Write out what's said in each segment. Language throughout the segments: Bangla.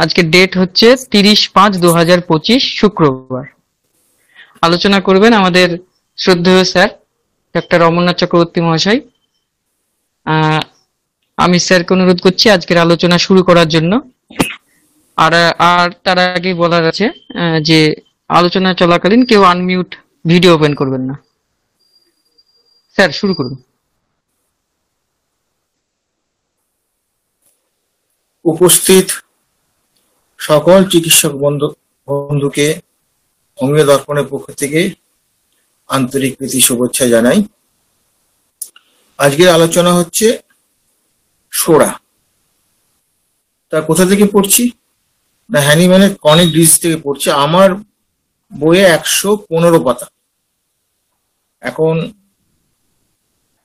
আজকের ডেট হচ্ছে 30/5/2025 শুক্রবার। আলোচনা করবেন আমাদের শ্রদ্ধেয় স্যার ডক্টর অমরনাথ চক্রবর্তী মহাশয়। আমি স্যারকে অনুরোধ করছি আজকের আলোচনা শুরু করার জন্য। আর আর তার আগে বলার আছে যে আলোচনা চলাকালীন কেউ আনমিউট ভিডিও ওপেন করবেন না। স্যার শুরু করুন। উপস্থিত সকল চিকিৎসক বন্ধুকে হোমিও দর্পণের পক্ষ থেকে আন্তরিক প্রীতি শুভেচ্ছা জানাই। আজকের আলোচনা হচ্ছে সোরা। তা কোথা থেকে পড়ছি না, হ্যানিম্যানের ক্রনিক ডিজিজ থেকে পড়ছি। আমার বইয়ে 115 পাতা। এখন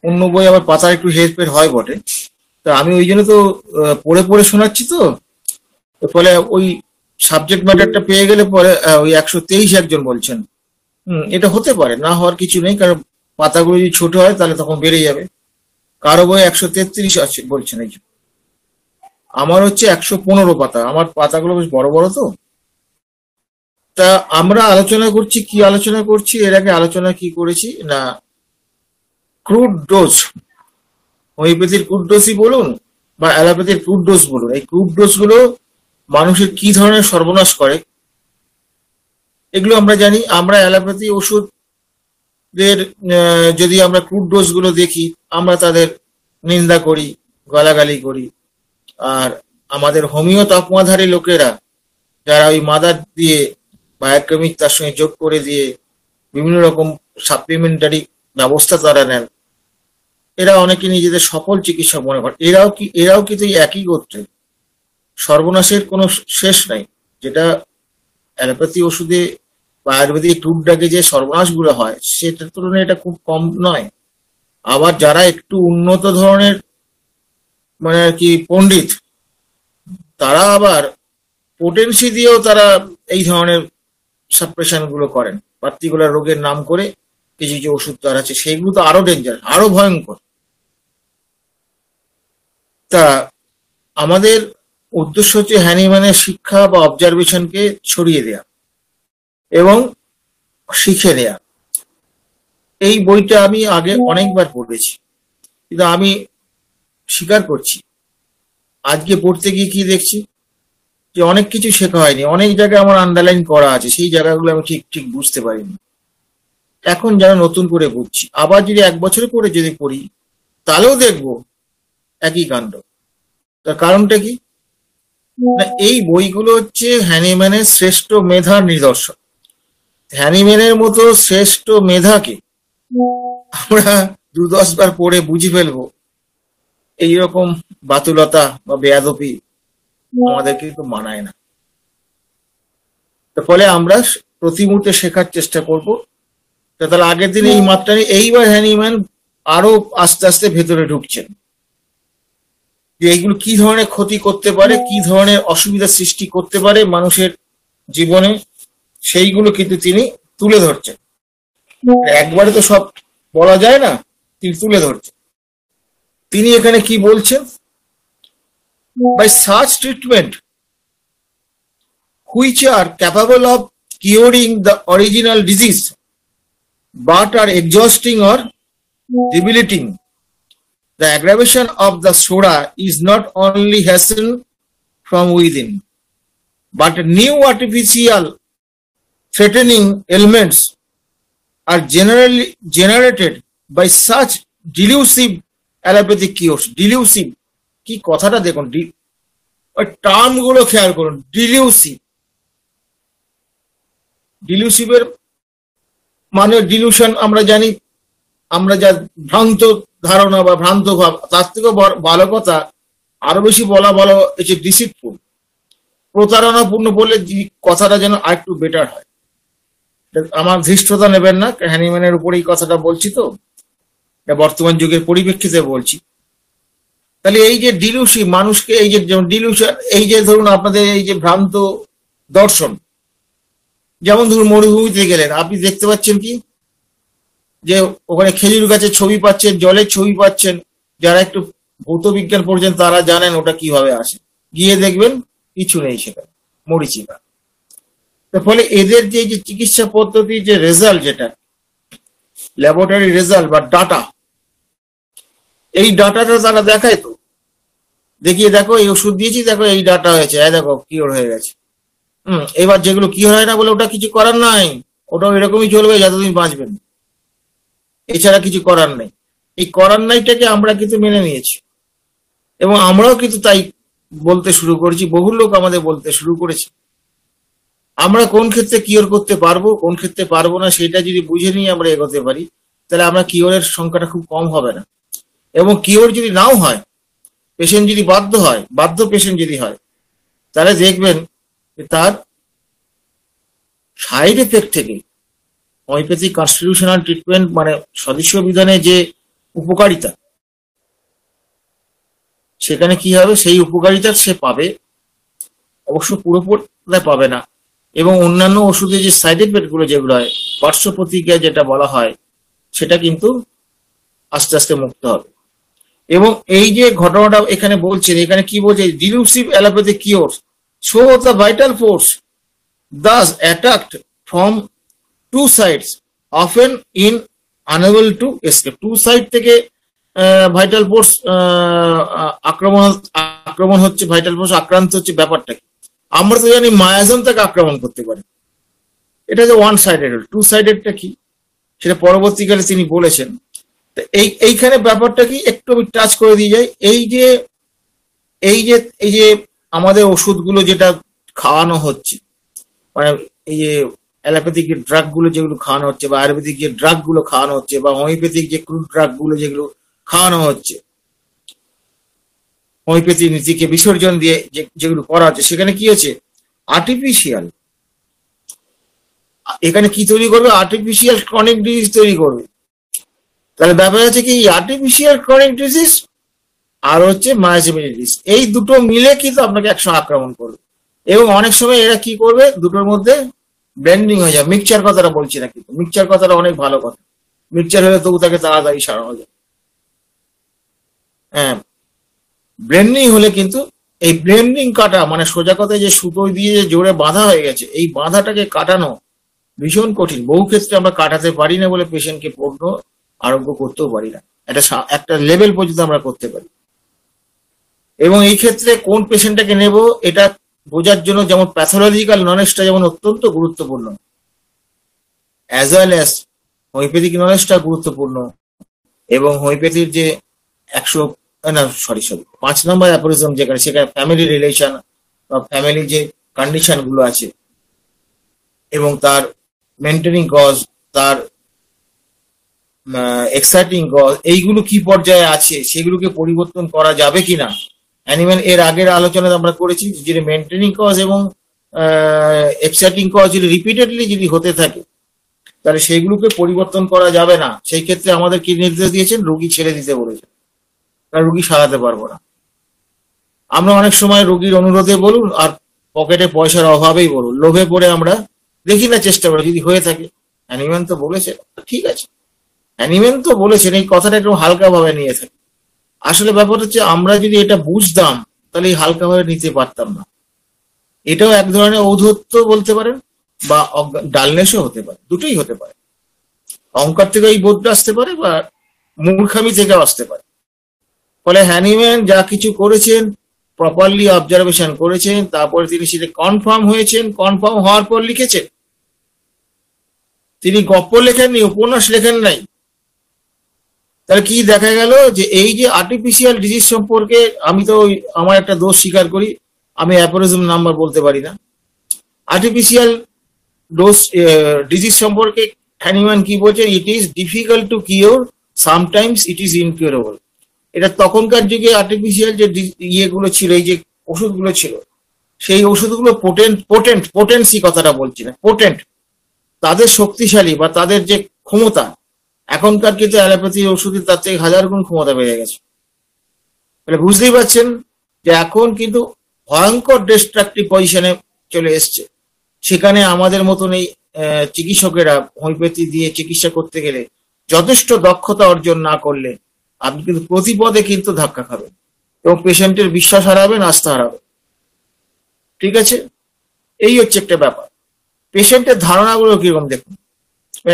অন্য বই আবার পাতা একটু হেরফের হয় বটে, তা আমি ওই জন্য তো পড়ে পড়ে শোনাচ্ছি। তো ফলে ওই সাবজেক্ট ম্যাটারটা পেয়ে গেলে পরে ওই 123 একজন বলছেন। এটা হতে পারে, না হওয়ার কিছু নেই, কারণ পাতাগুলো যদি ছোট হয় তাহলে তখন বেড়ে যাবে। কারো বই 133 আছে বলছেন। এই আমার হচ্ছে 115 পাতা। আমার পাতাগুলো বেশ বড় বড়। তো তা আমরা আলোচনা করছি, কি আলোচনা করছি, এর আগে আলোচনা কি করেছি না, ক্রুড ডোজ, হোমিওপ্যাথির ক্রুড ডোজই বলুন বা অ্যালোপ্যাথির ক্রুড ডোজ বলুন, এই ক্রুড ডোজ গুলো মানুষের কি ধরনের সর্বনাশ করে এগুলো আমরা জানি। আমরা অ্যালোপ্যাথি ওষুধের যদি আমরা ক্রুড ডোজ গুলো দেখি, আমরা তাদের নিন্দা করি, গালাগালি করি। আর আমাদের হোমিও তকমাধারী লোকেরা যারা ওই মাদার দিয়ে বায়োকেমিক তার সঙ্গে যোগ করে দিয়ে বিভিন্ন রকম সাপ্লিমেন্টারি ব্যবস্থা তারা নেন, এরা অনেকে নিজেদের সফল চিকিৎসক মনে করে। এরাও কিন্তু একই গোত্রের। সর্বনাশের কোনো শেষ নাই। যেটা অ্যালোপ্যাথি ওষুধে বা আয়ুর্বেদিক টুক ডাকে যে সর্বনাশগুলো হয়, সেটার তুলনায় এটা খুব কম নয়। আবার যারা একটু উন্নত ধরনের মানে আর কি পণ্ডিত, তারা আবার পোটেন্সি দিয়েও তারা এই ধরনের সাপ্রেশন গুলো করেন। পার্টিকুলার রোগের নাম করে কিছু কিছু ওষুধ তার আছে, সেইগুলো তো আরো ডেঞ্জার, আরো ভয়ঙ্কর। তা আমাদের উদ্দেশ্য হচ্ছে হ্যানিম্যানের শিক্ষা বা অবজারভেশনকে ছড়িয়ে দেয়া এবং শিখে নেয়া। এই বইটা আমি আগে অনেকবার পড়েছি, কিন্তু আমি স্বীকার করছি আজকে পড়তে গিয়ে কি দেখছি যে অনেক কিছু শেখা হয়নি। অনেক জায়গায় আমার আন্ডারলাইন করা আছে, সেই জায়গাগুলো আমি ঠিক ঠিক বুঝতে পারিনি। এখন যেন নতুন করে বুঝছি। আবার যদি 1 বছর পরে যদি পড়ি তাহলেও দেখবো একই কাণ্ড। তার কারণটা কি না, এই বইগুলো হচ্ছে হ্যানিম্যানের শ্রেষ্ঠ মেধার নিদর্শন। হ্যানিম্যানের মতো শ্রেষ্ঠ মেধাকে আমরা 2-10 বার পড়ে বুঝে ফেলবো, এইরকম বাতুলতা বা বেয়াদপি আমাদের কিন্তু মানায় না। ফলে আমরা প্রতি মুহূর্তে শেখার চেষ্টা করবো। তাহলে আগের দিন এই মাত্রা নিয়ে এইবার হ্যানিম্যান আরো আস্তে আস্তে ভেতরে ঢুকছেন যে এইগুলো কি ধরনের ক্ষতি করতে পারে, কি ধরনের অসুবিধা সৃষ্টি করতে পারে মানুষের জীবনে, সেইগুলো কিন্তু তিনি তুলে ধরছেন। একবারে তো সব বলা যায় না, তিনি তুলে ধরছেন। তিনি এখানে কি বলছেন, by such treatment which are capable of curing the original disease but are exhausting or debilitating, the aggravation of the SORA is not only hastened from within, but new artificial threatening elements are generally generated by such delusive allopathic cures. Delusive কি কথাটা দেখুন, ওই টার্ম গুলো খেয়াল করুন। ডিলিউসিভ, ডিলিউসিভের মানে ডিলিউশন আমরা জানি, আমরা যা ভ্রান্ত ধারণা বা ভ্রান্ত ভাব, তার থেকে ভালো কথা আরো বেশি বলা ভালো হচ্ছে ডিসিটফুল, প্রতারণাপূর্ণ বললে কথাটা যেন আরেকটু বেটার হয়। আমার ধৃষ্টতা নেবেন না, হ্যানিম্যানের উপরে এই কথাটা বলছি, তো বর্তমান যুগের পরিপ্রেক্ষিতে বলছি। তাহলে এই যে ডিলিউসিভ মানুষকে, এই যে ডিলিউশন, এই যে ধরুন আপনাদের এই যে ভ্রান্ত দর্শন, যেমন ধরুন মরুভূমিতে গেলেন, আপনি দেখতে পাচ্ছেন কি যে ওখানে খেজুর গাছের ছবি পাচ্ছেন, জলের ছবি পাচ্ছেন। যারা একটু ভৌত বিজ্ঞান পড়ছেন তারা জানেন ওটা কিভাবে আসে। গিয়ে দেখবেন কিছু নেই সেখানে, মরিচিকা। তার ফলে এদের যে চিকিৎসা পদ্ধতি যে রেজাল্ট, যেটা ল্যাবরেটরি রেজাল্ট বা ডাটা, এই ডাটাটা তারা দেখায় তো, দেখিয়ে দেখো এই ওষুধ দিয়েছি, দেখো এই ডাটা হয়েছে, দেখো কিওর হয়ে গেছে। এবার যেগুলো কি হয় না বলে ওটা কিছু করার নাই, ওটাও এরকমই চলবে যতদিন বাঁচবেন, এছাড়া কিছু করার নেই। এই করার নাইটাকে আমরা কিন্তু মেনে নিয়েছি, এবং আমরাও কিন্তু তাই বলতে শুরু করেছি, বহু লোক আমাদের বলতে শুরু করেছে। আমরা কোন ক্ষেত্রে কিওর করতে পারবো, কোন ক্ষেত্রে পারবো না, সেটা যদি বুঝে নিয়ে আমরা এগোতে পারি, তাহলে আমরা কিওরের সংখ্যাটা খুব কম হবে না। এবং কিওর যদি নাও হয়, পেশেন্ট যদি বাধ্য পেশেন্ট যদি হয়, তাহলে দেখবেন যে তার সাইড এফেক্ট থেকে হোমিওপ্যাথি কনস্টিটিউশনাল ট্রিটমেন্ট মানে সদস্য বিধানে যে উপকারিতা, সেখানে কি হবে, সেই উপকারিতা সে পাবে, অবশ্য পুরোপুরি পাবে না। এবং অন্যান্য ওষুধের যে সাইড এফেক্ট গুলো যেগুলো হয়, পার্শ্ব প্রতিক্রিয়া যেটা বলা হয়, সেটা কিন্তু আস্তে আস্তে মুক্ত হবে। এবং এই যে ঘটনাটা এখানে বলছেন, এখানে কি বলছে, delusive allopathic cure show the vital force thus attacked from two sides, often in unable to escape. Two side থেকে ভাইটাল ফোর্স আক্রমণ হচ্ছে, ভাইটাল ফোর্স আক্রান্ত হচ্ছে। ব্যাপারটা কি, আমরা তো জানি মায়াজম তাকে আক্রমণ করতে পারে, এটা যে ওয়ান সাইডেড। টু সাইডেডটা কি, সেটা পরবর্তীকালে তিনি বলেছেন। এইখানে ব্যাপারটা কি একটু আমি টাচ করে দিয়ে যাই। এই যে আমাদের ওষুধগুলো যেটা খাওয়ানো হচ্ছে, মানে এই যে অ্যালোপ্যাথিক ড্রাগ গুলো যেগুলো খাওয়ানো হচ্ছে, বা আয়ুর্বেদিক যে ড্রাগ গুলো খাওয়ানো হচ্ছে, বা হোমিওপ্যাথিক যে ক্রুড ড্রাগ গুলো যেগুলো খাওয়ানো হচ্ছে, হোমিওপ্যাথি নীতিকে বিসর্জন দিয়ে যেগুলো করা হচ্ছে, সেখানে কি হচ্ছে, আর্টিফিশিয়াল, এখানে কি তৈরি করবে, আর্টিফিশিয়াল ক্রনিক ডিজিজ তৈরি করবে। তাহলে ব্যাপার আছে কি, আর্টিফিশিয়াল ক্রনিক ডিজিজ আর হচ্ছে মায়াজেমিনিটিস, এই দুটো মিলে কিন্তু আপনাকে একসঙ্গে আক্রমণ করবে। এবং অনেক সময় এরা কি করবে, দুটোর মধ্যে ব্লেন্ডিং হয়ে যায়। মিক্সচার কথাটা বলছি না, কিন্তু মিক্সচার কথাটা অনেক ভালো কথা, মিক্সচার হলে তবু তাকে তাড়াতাড়ি সারানো যায়। হ্যাঁ, ব্লেন্ডিং হলে কিন্তু এই ব্লেন্ডিং কাটা, মানে সোজা কথায় যে সুতো দিয়ে যে জোরে বাঁধা হয়ে গেছে, এই বাঁধাটাকে কাটানো ভীষণ কঠিন। বহু ক্ষেত্রে আমরা কাটাতে পারি না বলে পেশেন্টকে পূর্ণ আরোগ্য করতেও পারি না, একটা লেভেল পর্যন্ত আমরা করতে পারি। এবং এই ক্ষেত্রে কোন পেশেন্টটাকে নেব, এটা বোঝার জন্য যেমন প্যাথোলজিক্যাল নলেজটা যেমন অত্যন্ত গুরুত্বপূর্ণ, অ্যাজ ওয়েল অ্যাজ হোমিওপ্যাথিক নলেজটা গুরুত্বপূর্ণ। এবং হোমিওপ্যাথির যে 5 নম্বর অ্যাপোরিজম, যেখানে সেখানে ফ্যামিলি রিলেশন বা ফ্যামিলি যে কন্ডিশন গুলো আছে, এবং তার মেনটেনিং কজ, তার এক্সাইটিং কজ, এইগুলো কি পর্যায়ে আছে, সেগুলোকে পরিবর্তন করা যাবে কিনা। অ্যানিম্যাল এর আগের আলোচনায় আমরা করেছি যে মেনটেনিং কজ এবং এক্সাইটিং কজ যদি রিপিটেডলি যদি হতে থাকে, তাহলে সেগুলোকে পরিবর্তন করা যাবে না। সেই ক্ষেত্রে আমাদের কি নির্দেশ দিয়েছেন, রোগী ছেড়ে দিতে বলেছেন, কারণ রোগী সারাতে পারবো না। আমরা অনেক সময় রোগীর অনুরোধে বলুন, আর পকেটে পয়সার অভাবেই বলুন, লোভে পড়ে আমরা দেখি না, চেষ্টা করি, যদি হয়ে থাকে অ্যানিম্যাল তো বলেছে, ঠিক আছে, অ্যানিম্যাল তো বলেছেন, এই কথাটা একটু হালকা ভাবে নিয়ে থাকি। আসলে ব্যাপার হচ্ছে, আমরা যদি এটা বুঝতাম, তাহলে হালকা ভাবে নিতে পারতাম না। এটাও এক ধরনের ঔদ্ধত্য বলতে পারেন, বা ডালনেসও হতে পারে, দুটোই হতে পারে। অহংকার থেকে এই বোধটা আসতে পারে, বা মূর্খামি থেকেও আসতে পারে। ফলে হ্যানিম্যান যা কিছু করেছেন, প্রপারলি অবজারভেশন করেছেন, তারপরে তিনি সেটা কনফার্ম হয়েছেন, কনফার্ম হওয়ার পর লিখেছেন। তিনি গপ্প লেখেননি, উপন্যাস লেখেন নাই। তাহলে কি দেখা গেল, যে এই যে আর্টিফিশিয়াল ডিজিজ সম্পর্কে, আমি তো আমার একটা দোষ স্বীকার করি, আমি অ্যাপোরিজম নাম্বার বলতে পারি না। আর্টিফিশিয়াল ডিজিজ সম্পর্কে হ্যানিম্যান কি বলছেন, it is difficult to cure, sometimes it is incurable. এটা তখনকার যুগে আর্টিফিশিয়াল যে ইয়েগুলো ছিল, এই যে ওষুধগুলো ছিল, সেই ওষুধগুলো পোটেন্সি কথাটা বলছি না, পোটেন্ট, তাদের শক্তিশালী বা তাদের যে ক্ষমতা, এখনকার কিন্তু অ্যালোপ্যাথি ওষুধের তার থেকে 1000 গুণ ক্ষমতা বেড়ে গেছে। তাহলে বুঝতেই পারছেন যে এখন কিন্তু ভয়ঙ্কর ডিস্ট্রাকটিভ পজিশনে চলে এসছে। সেখানে আমাদের মতন এই চিকিৎসকেরা হোমিওপ্যাথি দিয়ে চিকিৎসা করতে গেলে যথেষ্ট দক্ষতা অর্জন না করলে আপনি কিন্তু প্রতিপদে কিন্তু ধাক্কা খাবেন, এবং পেশেন্টের বিশ্বাস হারাবেন, আস্থা হারাবেন। ঠিক আছে, এই হচ্ছে একটা ব্যাপার। পেশেন্টের ধারণাগুলো কিরকম দেখুন।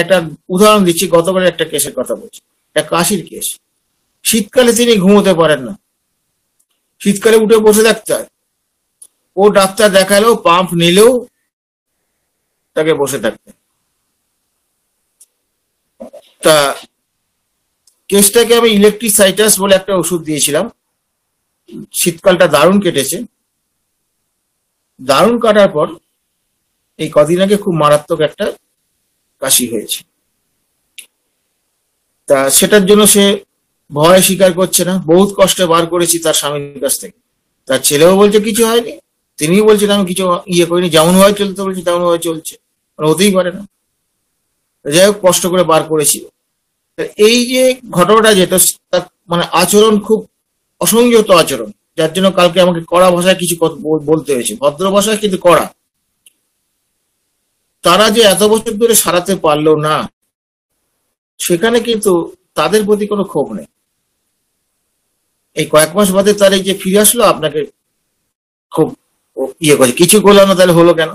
একটা উদাহরণ দিচ্ছি, গতকালের একটা কেসের কথা বলছি, একটা কাশির কেস। শীতকালে তিনি ঘুমোতে পারেন না, শীতকালে উঠে বসে থাকতে হয়। ও ডাক্তার দেখালেও পাম্প নিলেও তাকে বসে থাকতে হয়। তা কেসটাকে আমি ইলেকট্রিসাইটাস বলে একটা ওষুধ দিয়েছিলাম। শীতকালটা দারুণ কেটেছে। দারুণ কাটার পর এই কদিন আগে খুব মারাত্মক একটা কাশি হয়েছে। তা সেটার জন্য সে ভয় স্বীকার করছে না, বহুত কষ্টে বার করেছি তার স্বামীর কাছ থেকে। তার ছেলেও বলছে কিছু হয়নি, তিনিও বলছেন আমি কিছু ইয়ে করিনি, যেমন হয় চলতে বলছি তেমন হয় চলছে, হতেই পারে না। যাই হোক, কষ্ট করে বার করেছি। এই যে ঘটনাটা যেটা, তার মানে আচরণ খুব অসংযত আচরণ, যার জন্য কালকে আমাকে কড়া ভাষায় কিছু কথা বলতে হয়েছে, ভদ্র ভাষায় কিন্তু কড়া। তারা যে এত বছর ধরে সারাতে পারলো না, সেখানে কিন্তু তাদের প্রতি কোনো ক্ষোভ নেই। এই কয়েক মাস বাদে তার এই যে ফিরে আসলো, আপনাকে খুব ইয়ে করে, কিছু করলো না তাহলে হলো কেন?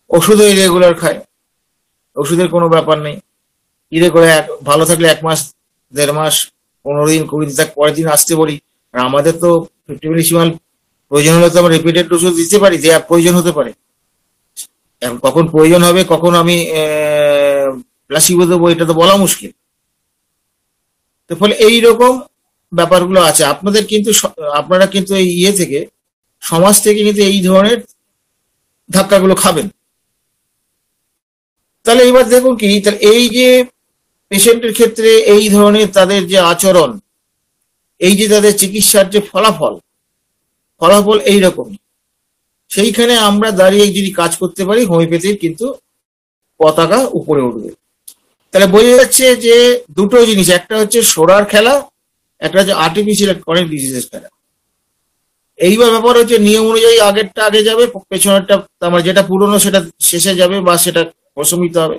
ওষুধও রেগুলার খায়, ওষুধের কোনো ব্যাপার নেই। ইরে করে ভালো থাকলে 1 মাস 1.5 মাস 15 দিন 20 দিন পরের দিন আসতে বলি। আর আমাদের তো 50 মিলিসিমাল প্রয়োজন হলে তো আমরা রিপিটেড ওষুধ দিতে পারি, দেওয়া প্রয়োজন হতে পারে। এখন কখন প্রয়োজন হবে, কখন আমি প্লাসিবো দেবো, এটা তো বলা মুশকিল। তো ফলে এইরকম ব্যাপারগুলো আছে। আপনাদের কিন্তু আপনারা কিন্তু এই ইয়ে থেকে, সমাজ থেকে কিন্তু এই ধরনের ধাক্কাগুলো খাবেন। তাহলে এবার দেখুন কি, তাহলে এই যে পেশেন্টের ক্ষেত্রে এই ধরনের তাদের যে আচরণ, এই যে তাদের চিকিৎসার যে ফলাফল এইরকম, সেইখানে আমরা দাঁড়িয়ে যদি কাজ করতে পারি, হোমিওপ্যাথির কিন্তু পতাকা উপরে উঠবে। তাহলে বোঝা যাচ্ছে যে দুটো জিনিস, একটা হচ্ছে সোরার খেলা, একটা হচ্ছে আর্টিফিশিয়াল ক্রনিক ডিজিজের খেলা। এইবার ব্যাপার হচ্ছে নিয়ম অনুযায়ী আগেরটা আগে যাবে, পেছনেরটা আমার যেটা পুরনো সেটা শেষে যাবে বা সেটা প্রশমিত হবে।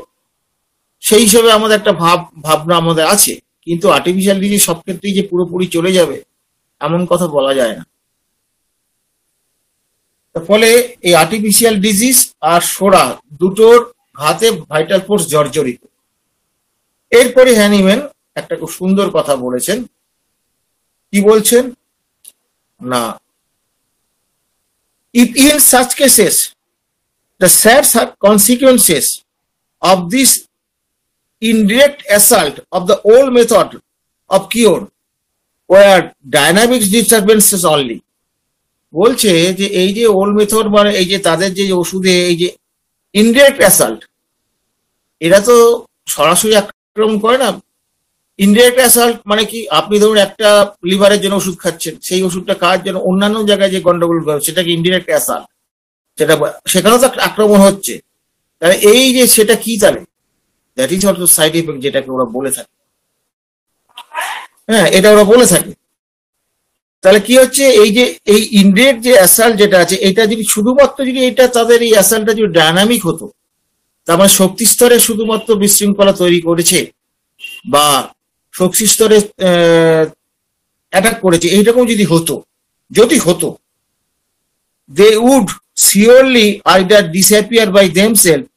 সেই হিসেবে আমাদের একটা ভাবনা আমাদের আছে, কিন্তু আর্টিফিশিয়াল ডিজিজ সব ক্ষেত্রেই যে পুরোপুরি চলে যাবে এমন কথা বলা যায় না। ফলে এই আর্টিফিশিয়াল ডিজিজ আর সোরা দুটোর হাতে ভাইটাল ফোর্স জর্জরিত। এরপরে হ্যানিম্যান একটা খুব সুন্দর কথা বলেছেন। কি বলছেন না, if in such cases the sad consequences of this indirect assault of the old method of cure were dynamic disturbances only, বলছে যে এই যে ওল্ড মেথড মানে এই যে তাদের যে ওষুধে এই যে ইনডিরেক্ট অ্যাসাল্ট, এরা তো সরাসরি আক্রমণ করে না। ইনডিরেক্ট অ্যাসাল্ট মানে কি, আপনি ধরুন একটা লিভারের জন্য ওষুধ খাচ্ছেন, সেই ওষুধটা খাওয়ার জন্য অন্যান্য জায়গায় যে গন্ডগোল করে সেটাকে ইনডিরেক্ট অ্যাসাল্ট, সেখানেও তো আক্রমণ হচ্ছে। তাহলে এই যে সেটা কি, তাহলে that is also side effect, যেটাকে ওরা বলে থাকে। হ্যাঁ, এটা ওরা বলে থাকে। তাহলে কি হচ্ছে, এই যে এই ইনডিরেক্ট যে অ্যাসাল্ট যেটা আছে, এটা যদি শুধুমাত্র যদি এটা তাদের এই অ্যাসাল্টটা যদি ডায়নামিক হতো, তার মানে শক্তি স্তরে শুধুমাত্র বিশৃঙ্খলা তৈরি করেছে বা শক্তি স্তরে অ্যাটাক করেছে, এইরকম যদি হতো they would surely either disappear by themselves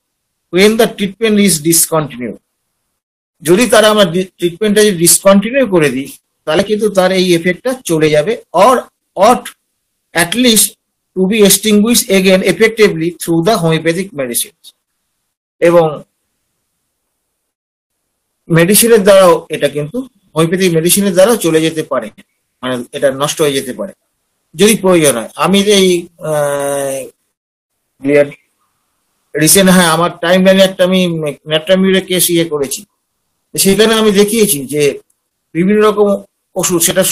when the treatment is discontinued. যদি তারা আমরা ট্রিটমেন্টটা যদি ডিসকন্টিনিউ করে দিই, তাহলে কিন্তু তার এই এফেক্টটা চলে যাবে, or ought at least to be extinguished again effectively through the homeopathic medicines. এবং মেডিসিনের দ্বারাও এটা কিন্তু হোমিওপ্যাথিক মেডিসিনের দ্বারাও চলে যেতে পারে, মানে এটা নষ্ট হয়ে যেতে পারে যদি প্রয়োজন হয়। আমি এই রিসেন্ট, হ্যাঁ, আমার টাইম লাইনে একটা আমি ন্যাট্রামিউরের কেস করেছি। সেখানে আমি দেখিয়েছি যে বিভিন্ন রকম ওষুধ, সেটা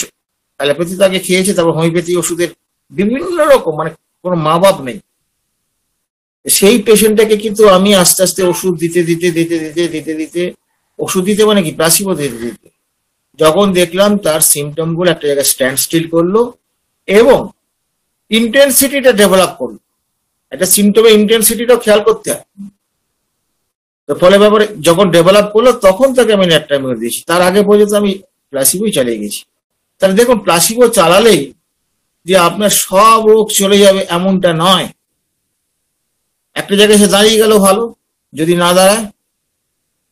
অ্যালোপ্যাথি আগে খেয়েছে, তারপর হোমিওপ্যাথি ওষুধের বিভিন্ন রকম, মানে কোনো মা বাপ নেই। সেই পেশেন্টটাকে কিন্তু আমি আস্তে আস্তে ওষুধ দিতে ওষুধ দিতে মানে কি, প্লাসিবো দিতে যখন দেখলাম তার সিমটম গুলো একটা জায়গায় স্ট্যান্ড স্টিল করলো এবং ইন্টেন্সিটিটা ডেভেলপ করলো। একটা সিমটমের ইন্টেন্সিটিটাও খেয়াল করতে হয়। তো ফলে ব্যাপারে যখন ডেভেলপ করলো তখন তাকে আমি ন্যাট্রামিউর দিয়েছি, তার আগে পর্যন্ত আমি প্লাসিবোই চালিয়ে গেছি। তাহলে দেখুন, প্লাসিবো চালালেই যে আপনার সব রোগ চলে যাবে এমনটা নয়। একটা জায়গায় সে দাঁড়িয়ে গেল ভালো, যদি না দাঁড়ায়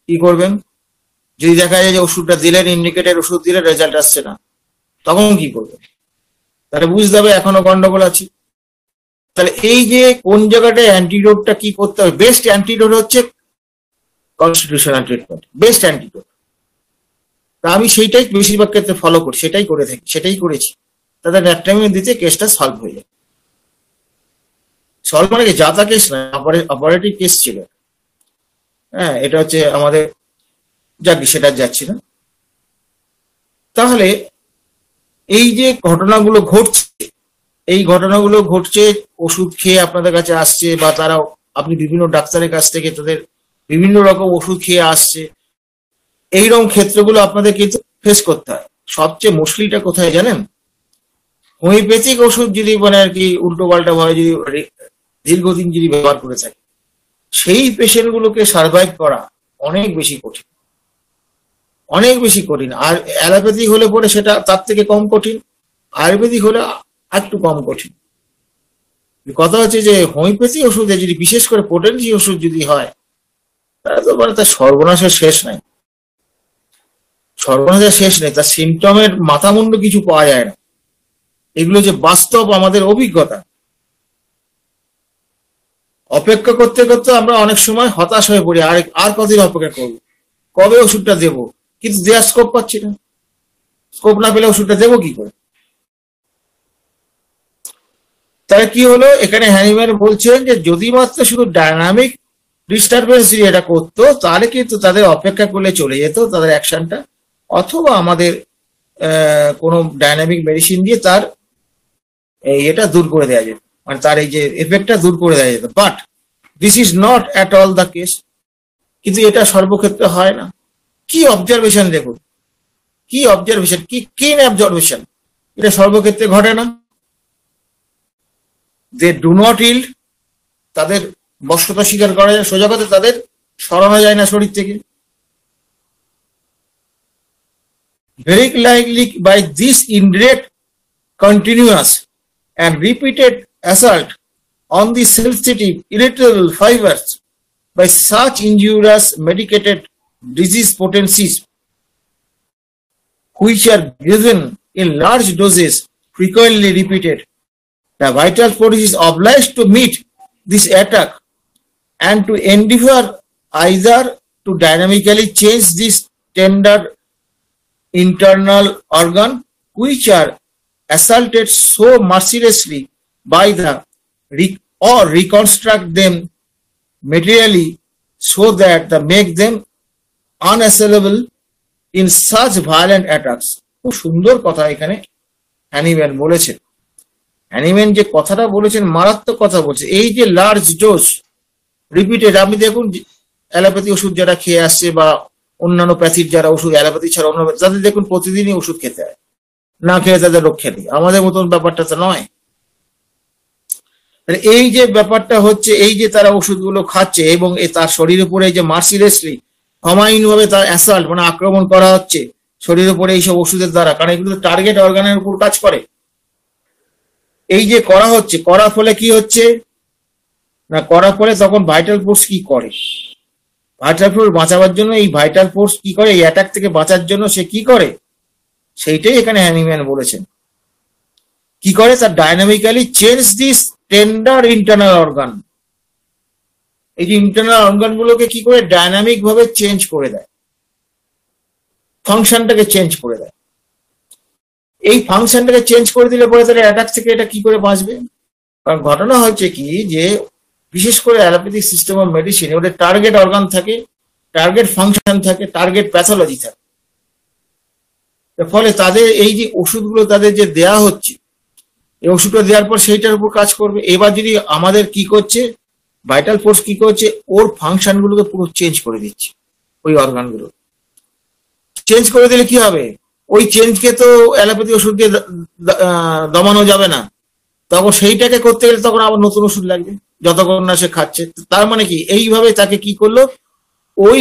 কি করবেন? যদি দেখা যায় যে ওষুধটা দিলেন, ইন্ডিকেটেড ওষুধ দিলে রেজাল্ট আসছে না, তখন কি করবেন? তাহলে বুঝতে হবে এখনো গন্ডগোল আছে। তাহলে এই যে কোন জায়গাটায় অ্যান্টিডোটটা কি করতে হবে, বেস্ট অ্যান্টিডোট হচ্ছে কনস্টিটিউশনাল ট্রিটমেন্ট, বেস্ট অ্যান্টিডোট। তা আমি সেইটাই বেশিরভাগ ক্ষেত্রে ফলো করি, সেটাই করে থাকি, সেটাই করেছি। তাদের ন্যাপটামিন দিতে কেসটা সলভ হয়ে যায়। সলভ মানে কি যাতা কেস না, অপারেটিভ কেস ছিল। হ্যাঁ, এটা হচ্ছে আমাদের, যাক সেটা যাচ্ছি না। তাহলে এই যে ঘটনাগুলো ঘটছে, এই ঘটনাগুলো ঘটছে, ওষুধ খেয়ে আপনাদের কাছে আসছে, বা তারা আপনি বিভিন্ন ডাক্তারের কাছ থেকে তাদের বিভিন্ন রকম ওষুধ খেয়ে আসছে, এইরকম ক্ষেত্রগুলো আপনাদের কিন্তু ফেস করতে হয়। সবচেয়ে মুশকিলটা কোথায় জানেন? হোমিওপ্যাথিক ওষুধ যদি মানে আর কি উল্টো পাল্টা ভাবে যদি দীর্ঘদিন যদি ব্যবহার করে থাকে, সেই পেশেন্ট গুলোকে সার্ভাইভ করা অনেক বেশি কঠিন, অনেক বেশি কঠিন। আর অ্যালোপ্যাথিক হলে পরে সেটা তার থেকে কম কঠিন, আয়ুর্বেদিক হলে একটু কম কঠিন। কথা হচ্ছে যে হোমিওপ্যাথি ওষুধে যদি বিশেষ করে পোটেন্সি ওষুধ যদি হয়, তাহলে তো মানে তার সর্বনাশের শেষ নাই, সর্বনাশের শেষ নেই। তার সিমটমের মাথামুন্ড কিছু পাওয়া যায় না। এগুলো যে বাস্তব আমাদের অভিজ্ঞতা। অপেক্ষা করতে করতে আমরা অনেক সময় হতাশ হয়ে পড়ি, আর কতদিন অপেক্ষা করবো, কবে ওষুধটা দেবো, কিন্তু দেওয়ার স্কোপ পাচ্ছি না। স্কোপ না পেলে ওষুধটা দেবো কি করে? তাহলে কি হলো, এখানে হ্যানিম্যান বলছেন যে যদি মাত্র শুধু ডায়নামিক ডিস্টারবেন্স দিয়ে এটা করতো, তাহলে কিন্তু তাদের অপেক্ষা করলে চলে যেত তাদের অ্যাকশনটা, অথবা আমাদের কোনো ডায়নামিক মেডিসিন দিয়ে তার এটা দূর করে দেওয়া যেত, মানে তার এই যে এফেক্টটা দূর করে দেওয়া যেত। But this is not at all the case. কিন্তু এটা সর্বক্ষেত্রে হয় না। কি অবজারভেশন দেখুন, কি অবজারভেশন, কি কিন অবজারভেশন, এটা সর্বক্ষেত্রে ঘটে না। দে ডু নট ইল্ড, তাদের বশ্যতা স্বীকার করা যায়, সোজা কথা তাদের সরানো যায় না শরীর থেকে। Very likely by this indirect, continuous and repeated assault on the sensitive, irritable fibers by such injurious medicated disease potencies, which are given in large doses, frequently repeated, the vital force is obliged to meet this attack and to endeavor either to dynamically change this tender internal organ which are assaulted so mercilessly by the or reconstruct them materially so that they make them unassailable in such violent attacks. খুব সুন্দর কথা এখানে হ্যানিম্যান বলেছেন। হ্যানিম্যান যে কথাটা বলেছেন মারাত্মক কথা বলছে। এই যে লার্জ ডোজ রিপিটেড, আপনি দেখুন অ্যালোপ্যাথি ওষুধ যারা খেয়ে আসছে বা অন্যান্য প্যাথির যারা ওষুধ, অ্যালোপ্যাথি ছাড়া অন্য তাদের দেখুন প্রতিদিনই ওষুধ খেতে হয়, না খেয়ে তাদের রক্ষা নেই। আমাদের মতন ব্যাপারটা তো নয়। এই যে ব্যাপারটা হচ্ছে, এই যে তারা ওষুধগুলো খাচ্ছে এবং তার শরীরের উপরে যে মার্সিলেসলি ক্ষমাহীন ভাবে তার অ্যাসাল্ট মানে আক্রমণ করা হচ্ছে শরীরের উপরে এইসব ওষুধের দ্বারা, কারণ এগুলো টার্গেট অর্গানের উপর কাজ করে। এই যে করা হচ্ছে, করার ফলে কি হচ্ছে না, করার ফলে তখন ভাইটাল ফোর্স কি করে, ভাইটাল ফোর্স বাঁচাবার জন্য, এই ভাইটাল ফোর্স কি করে, এই অ্যাটাক থেকে বাঁচার জন্য সে কি করে, সেইটাই এখানে হ্যানিম্যান বলেছেন। কি করে, তার dynamically change this tender internal organ. এই যে ইন্টারনাল অর্গান গুলোকে কি করে ডাইনামিক ভাবে চেঞ্জ করে দেয়, ফাংশনটাকে চেঞ্জ করে দেয়। এই ফাংশনটাকে চেঞ্জ করে দিলে পরে তাহলে অ্যাটাক থেকে এটা কি করে বাঁচবে? কারণ ঘটনা হচ্ছে কি যে বিশেষ করে অ্যালোপ্যাথিক সিস্টেম অফ মেডিসিন, ওদের টার্গেট অর্গান থাকে, টার্গেট ফাংশন থাকে, টার্গেট প্যাথোলজি থাকে। ফলে তাদের এই যে ওষুধগুলো তাদের যে দেয়া হচ্ছে, এই ওষুধটা দেওয়ার পর সেইটার উপর কাজ করবে। এবার যদি আমাদের কি করছে, ভাইটাল ফোর্স কি করছে, ওর ফাংশন গুলোকে পুরো চেঞ্জ করে দিচ্ছে, ওই অর্গানগুলো চেঞ্জ করে দিলে কি হবে, ওই চেঞ্জকে তো অ্যালোপ্যাথি ওষুধ দিয়ে দমানো যাবে না, তখন সেইটাকে করতে গেলে তখন আবার নতুন ওষুধ লাগবে যতক্ষণ না সে খাচ্ছে। তার মানে কি, এইভাবে তাকে কি করলো, ওই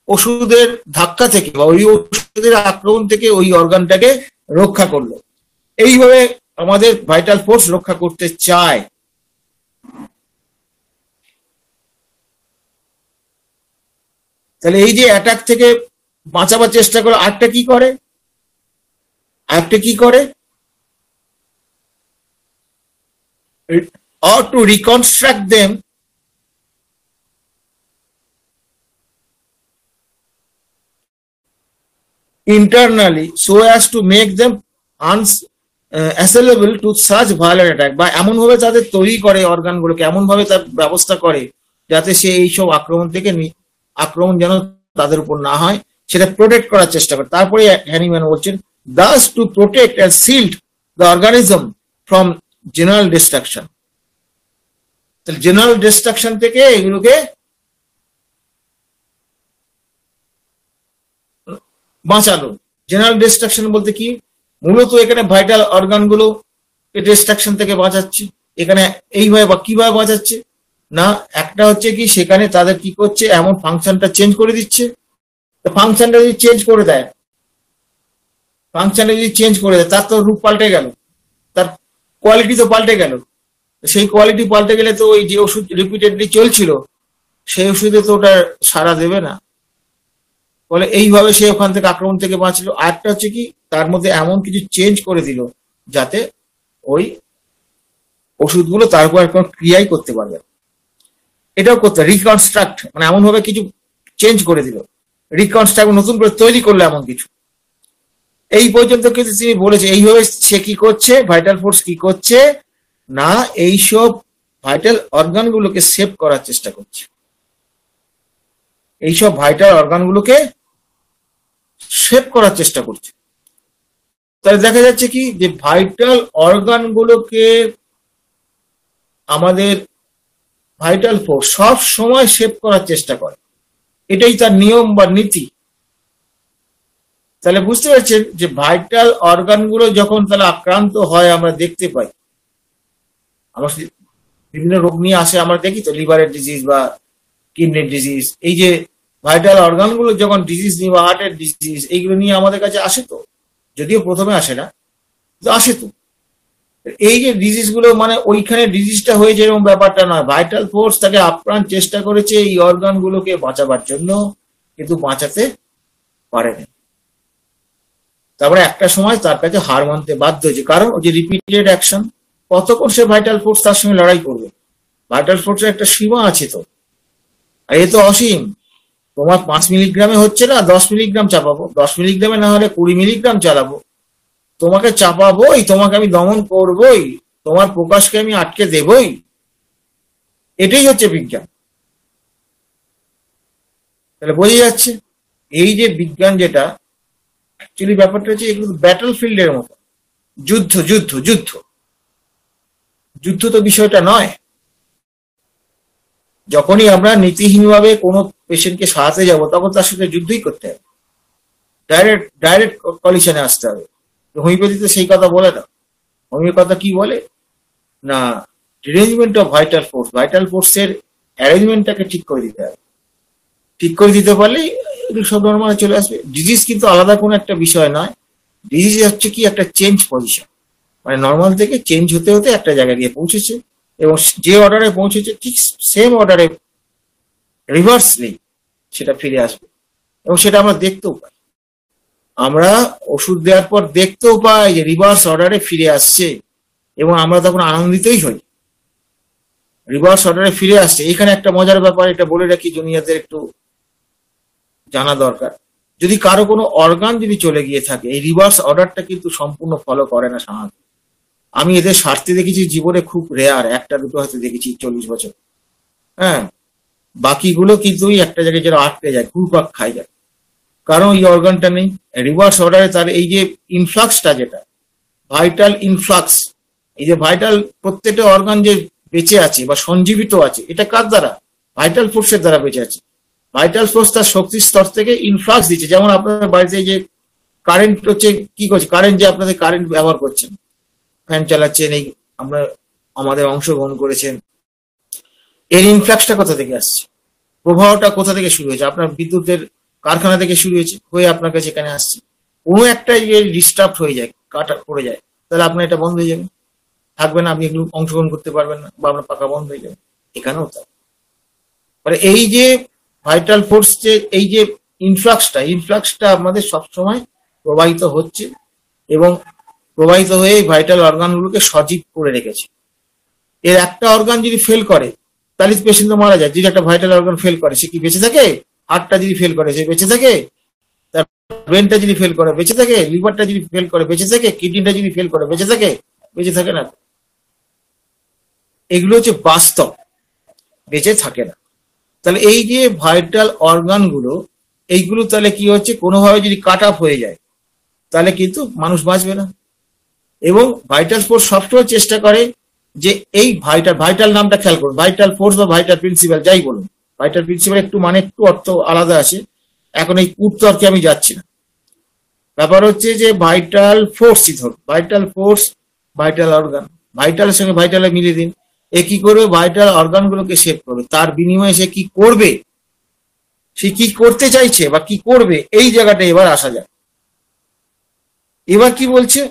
ওষুধের ধাক্কা থেকে বা ওই ওষুধের আক্রমণ থেকে ওই অর্গানটাকে রক্ষা করলো। এইভাবে আমাদের ভাইটাল ফোর্স রক্ষা করতে চায়। তাহলে এই যে অ্যাটাক থেকে বাঁচাবার চেষ্টা করে, আরেকটা কি করে or to reconstruct them internally so as to make them assailable to such violent attack, বা এমন ভাবে তাদের তৈরি করে অর্গানগুলোকে, এমন ভাবে তার ব্যবস্থা করে যাতে সে এইসব আক্রমণ যেন তাদের উপর না হয়, সেটা প্রোটেক্ট করার চেষ্টা করে। তারপরে হ্যানিম্যান বলছেন thus to protect and shield the organism from general destruction। তাহলে জেনারেল ডিস্ট্রাকশন থেকে এগুলোকে বাঁচালো। জেনারেল ডিস্ট্রাকশন বলতে কি, মূলত এখানে ভাইটাল অর্গানগুলো ডিস্ট্রাকশন থেকে বাঁচাচ্ছে। এখানে এইভাবে বা কিভাবে বাঁচাচ্ছে না, একটা হচ্ছে কি সেখানে তাদের কি করছে, এমন ফাংশনটা চেঞ্জ করে দিচ্ছে। ফাংশনটা যদি চেঞ্জ করে দেয়, তার তো রূপ পাল্টে গেল, তার কোয়ালিটি তো পাল্টে গেল। সেই কোয়ালিটি পাল্টে গেলে তো ওই যে ওষুধ রিপিটেডলি চলছিল সেই ওষুধে তো ওটা সাড়া দেবে না। ফলে এইভাবে সে ওখান থেকে আক্রমণ থেকে বাঁচলো। আরেকটা হচ্ছে কি, তার মধ্যে এমন কিছু চেঞ্জ করে দিল যাতে ওই ওষুধগুলো তার উপর কোনো ক্রিয়াই করতে পারবে। এটাও করতে রিকনস্ট্রাক্ট, মানে এমন ভাবে কিছু চেঞ্জ করে দিল, রিকনস্ট্রাক্ট নতুন করে তৈরি করলো এমন কিছু। এই পর্যন্ত কিন্তু তিনি বলেছে এইভাবে সে কি করছে, ভাইটাল ফোর্স কি করছে না, এইসব ভাইটাল অর্গানগুলোকে সেভ করার চেষ্টা করছে। এইসব ভাইটাল অর্গানগুলোকে সেভ করার চেষ্টা করছে। তাহলে দেখা যাচ্ছে কি যে ভাইটাল অর্গানগুলোকে আমাদের ভাইটাল ফোর্স সব সময় সেভ করার চেষ্টা করে, এটাই তার নিয়ম বা নীতি। তাহলে বুঝতে পারছেন যে ভাইটাল অর্গানগুলো যখন তাহলে আক্রান্ত হয়, আমরা দেখতে পাই, আমার বিভিন্ন রোগ নিয়ে আসে, আমরা দেখি তো লিভারের ডিজিজ বা কিডনির ডিজিজ, এই যে ভাইটাল অর্গানগুলো যখন ডিজিজ নিয়ে বা হার্টের ডিজিজ এইগুলো নিয়ে আমাদের কাছে আসে, তো যদিও প্রথমে আসে না, আসে তো। এই যে ডিজিজ গুলো, মানে ওইখানে ডিজিজটা হয়েছে এরকম ব্যাপারটা নয়, ভাইটাল ফোর্স তাকে আপ্রাণ চেষ্টা করেছে এই অর্গানগুলোকে বাঁচাবার জন্য, কিন্তু বাঁচাতে পারেনি। তারপরে একটা সময় তার কাছে হার মানতে বাধ্য হয়েছে, কারণ ওই যে রিপিটেড অ্যাকশন, কতক্ষণ সে ভাইটাল ফোর্স তার সঙ্গে লড়াই করবে? ভাইটাল ফোর্সের একটা সীমা আছে তো, আর এ তো অসীম। তোমার 5 মিলিগ্রামে হচ্ছে না, 10 মিলিগ্রাম চাপাবো, 10 মিলিগ্রামে না হলে 20 মিলিগ্রাম চালাবো, তোমাকে চাপাবোই, তোমাকে আমি দমন করবই, তোমার প্রকাশকে আমি আটকে দেবই। এটাই হচ্ছে বিজ্ঞান। তাহলে বোঝা যাচ্ছে এই যে বিজ্ঞান, যেটা অ্যাকচুয়ালি ব্যাপারটা হচ্ছে এগুলো ব্যাটল ফিল্ডের মতো, যুদ্ধ যুদ্ধ যুদ্ধ যুদ্ধ তো বিষয়টা নয়। যখনই আমরা নীতিহীনভাবে কোনো পেশেন্টকে সারাতে যাব, তখন তার সাথে যুদ্ধই করতে হবে, ডাইরেক্ট কলিশনে আসতে হবে। হোমিওপ্যাথিতে সেই কথা বলে না। হোমিওপ্যাথি কি বলে না, arrangement of vital force, vital ফোর্সের অ্যারেঞ্জমেন্টটাকে ঠিক করে দিতে হবে। ঠিক করে দিতে পারলেই সব নরমালে চলে আসবে। ডিজিজ কিন্তু আলাদা কোনো একটা বিষয় নয়, ডিজিজ হচ্ছে কি একটা চেঞ্জ পজিশন, মানে নর্মাল থেকে চেঞ্জ হতে হতে একটা জায়গায় গিয়ে পৌঁছেছে, এবং যে অর্ডারে পৌঁছেছে ঠিক সেম অর্ডারে রিভার্সলি সেটা ফিরে আসবে। এবং সেটা আমরা দেখতেও পাই, আমরা ওষুধ দেওয়ার পর দেখতেও পাই যে রিভার্স অর্ডারে ফিরে আসছে, এবং আমরা তখন আনন্দিতই হই, রিভার্স অর্ডারে ফিরে আসছে। এখানে একটা মজার ব্যাপার, এটা বলে রাখি, জুনিয়রদের একটু জানা দরকার। যদি কারো কোনো অর্গান যদি চলে গিয়ে থাকে, এই রিভার্স অর্ডারটা কিন্তু সম্পূর্ণ ফলো করে না সাধারণত। আমি এদের স্বার্থে দেখেছি জীবনে খুব রেয়ার, একটা দুটো হয়তো দেখেছি 40 বছর। হ্যাঁ, বাকিগুলো কিন্তু ওই একটা জায়গায় যেন আটকে যায়, ঘুরপাক খাই যায়, কারণ এই অর্গানটা নেই। রিভার্স অর্ডারে তার এই যে ইনফ্লাক্সটা, যেটা ভাইটাল ইনফ্লাক্স, এই যে ভাইটাল প্রত্যেকটা অর্গান যে বেঁচে আছে বা সঞ্জীবিত আছে, এটা কার দ্বারা? ভাইটাল ফোর্সের দ্বারা বেঁচে আছে। ভাইটাল ফোর্স তার শক্তির স্তর থেকে ইনফ্লাক্স দিচ্ছে। যেমন আপনার বাড়িতে যে কারেন্ট হচ্ছে, কি করছে, কারেন্ট যে আপনাদের কারেন্ট ব্যবহার করছেন, ফ্যান চালাচ্ছেন, এই আমরা আমাদের অংশগ্রহণ করেছেন, এর ইনফ্লাক্সটা কোথা থেকে আসছে? প্রবাহটা কোথা থেকে শুরু হয়েছে? আপনার বিদ্যুতের কারখানা থেকে শুরু হয়েছে, হয়ে আপনার কাছে এখানে আসছে। কোনো একটা ডিস্টার্ব হয়ে যায়, কাটা পড়ে যায়, তাহলে আপনার এটা বন্ধ হয়ে যাবে, থাকবে না, আপনি এগুলো অংশগ্রহণ করতে পারবেন না, বা আপনার পাকা বন্ধ হয়ে যাবে। এখানেও তাই। মানে এই যে ভাইটাল ফোর্স, যে এই যে ইনফ্লাক্সটা আমাদের সবসময় প্রবাহিত হচ্ছে, এবং প্রবাহিত হয়ে ভাইটাল অর্গানগুলোকে সজীব করে রেখেছে। এর একটা অর্গান যদি ফেল করে তাহলে পেশেন্ট তো মারা যায়। যদি একটা ভাইটাল অর্গান ফেল করে সে কি বেঁচে থাকে? হার্টটা যদি ফেল করে সে বেঁচে থাকে? তার ব্রেনটা যদি ফেল করে বেঁচে থাকে? লিভারটা যদি ফেল করে বেঁচে থাকে? কিডনিটা যদি ফেল করে বেঁচে থাকে? বেঁচে থাকে না। এগুলো হচ্ছে বাস্তব, বেঁচে থাকে না। তাহলে এই যে ভাইটাল অর্গানগুলো, এইগুলো তাহলে কি হচ্ছে, কোনোভাবে যদি কাট অফ হয়ে যায় তাহলে কিন্তু মানুষ বাঁচবে না। এবং ভাইটাল ফোর্স সবসময় চেষ্টা করে যে এই ভাইটাল নামটা খেয়াল করুন, ভাইটাল ফোর্স বা ভাইটাল প্রিন্সিপাল যাই বলুন, ভাইটাল প্রিন্সিপাল একটু মানে একটু অর্থ আলাদা আছে, এখন এই তর্কে আমি যাচ্ছি না। ব্যাপার হচ্ছে যে ভাইটাল ফোর্সই ধরুন, ভাইটাল ফোর্স, ভাইটাল অর্গান, ভাইটালের সঙ্গে ভাইটালে মিলিয়ে দিন। এ কি করবে? ভাইটাল অর্গানগুলোকে সেভ করবে, তার বিনিময়ে সে কি করবে, সে কি করতে চাইছে বা কি করবে, এই জায়গাটা এবার আসা যায়। এবার কি বলছে?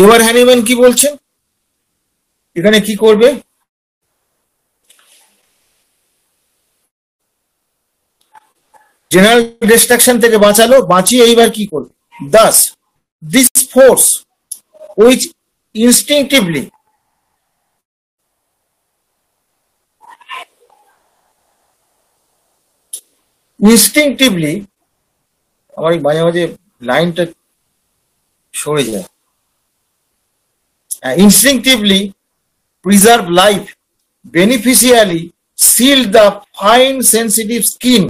এবার হ্যানিম্যান কি বলছেন, এখানে কি করবে? জেনারেল ডিস্ট্রাকশন থেকে বাঁচালো, বাঁচিয়ে এইবার কি করবে? Das this force which instinctively আমার মাঝে মাঝে লাইনটা সরে যায়, instinctively preserve life, beneficially seal the fine sensitive skin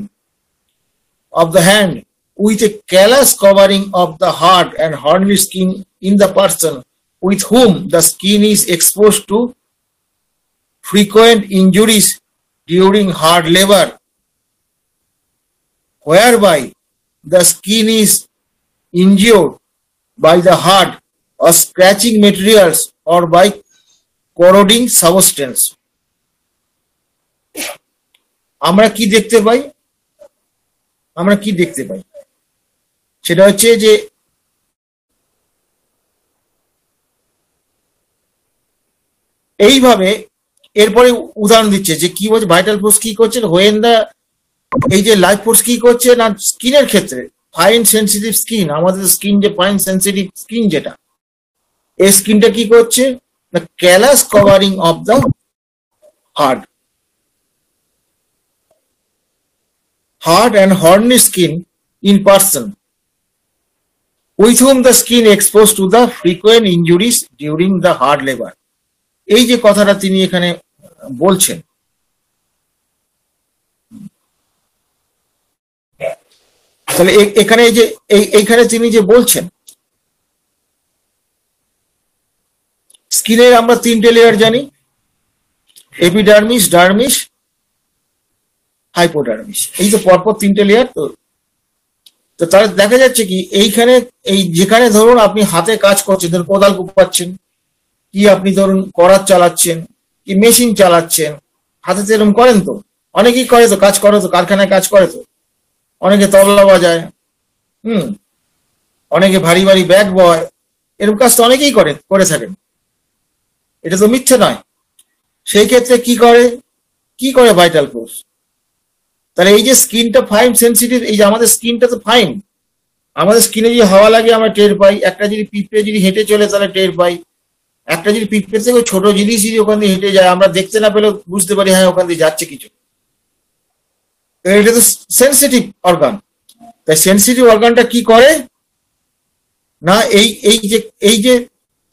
of the hand with a callus covering of the hard and horny skin in the person with whom the skin is exposed to frequent injuries during hard labor, whereby the skin is injured by the hard or scratching materials or by corroding substance. আমরা কি দেখতে পাই? সেটা হচ্ছে যে এইভাবে, এরপরে উদাহরণ দিচ্ছে যে কি বলছে, ভাইটাল ফোর্স কি করছে, হোয়েন দা, এই যে লাইফ ফোর্স কি করছে না, স্কিনের ক্ষেত্রে ফাইন সেন্সিটিভ স্কিন, আমাদের স্কিন যে ফাইন সেন্সিটিভ স্কিন, যেটা এই স্কিনটা কি করছে না, callous covering of the hard and horny skin in person with whom the skin exposed to the frequent injuries during the hard labor. এই যে কথাটা তিনি এখানে বলছেন, তাহলে এখানে এই যে এইখানে তিনি যে বলছেন, স্কিনের আমরা তিনটে লেয়ার জানি, এপিডার্মিস, ডার্মিস, হাইপোডার্মিস, এই তো পরপর তিনটে লেয়ার। তো তাহলে দেখা যাচ্ছে কি, এইখানে এই যেখানে ধরুন আপনি হাতে কাজ করছেন, ধরুন কোদাল কুপাচ্ছেন, কি আপনি ধরুন করাত চালাচ্ছেন, কি মেশিন চালাচ্ছেন, হাতে তো এরকম করেন, তো অনেকেই করে, তো কাজ করে, তো কারখানায় কাজ করে, তো অনেকে তবলা বাজায়, অনেকে ভারী ভারী ব্যাগ বয়, এরকম কাজ তো অনেকেই করে থাকেন, এটা তো মিথ্যে নয়। সেই ক্ষেত্রে কি করে ভাইটাল ফোর্স? তাহলে এই যে স্কিনটা ফাইন সেন্সিটিভ, এই যে আমাদের স্কিনটা তো ফাইন, আমাদের স্কিনে যদি হাওয়া লাগে আমরা টের পাই, একটা যদি পিঁপড়ে যদি হেঁটে চলে তাহলে টের পাই, একটা যদি পিঁপড়ে থেকে ছোট জিনিস যদি ওখান দিয়ে হেঁটে যায়, আমরা দেখতে না পেলেও বুঝতে পারি হ্যাঁ ওখান দিয়ে যাচ্ছে কিছু। এটা তো সেন্সিটিভ অর্গান। তাই সেন্সিটিভ অর্গানটা কি করে না, এই যে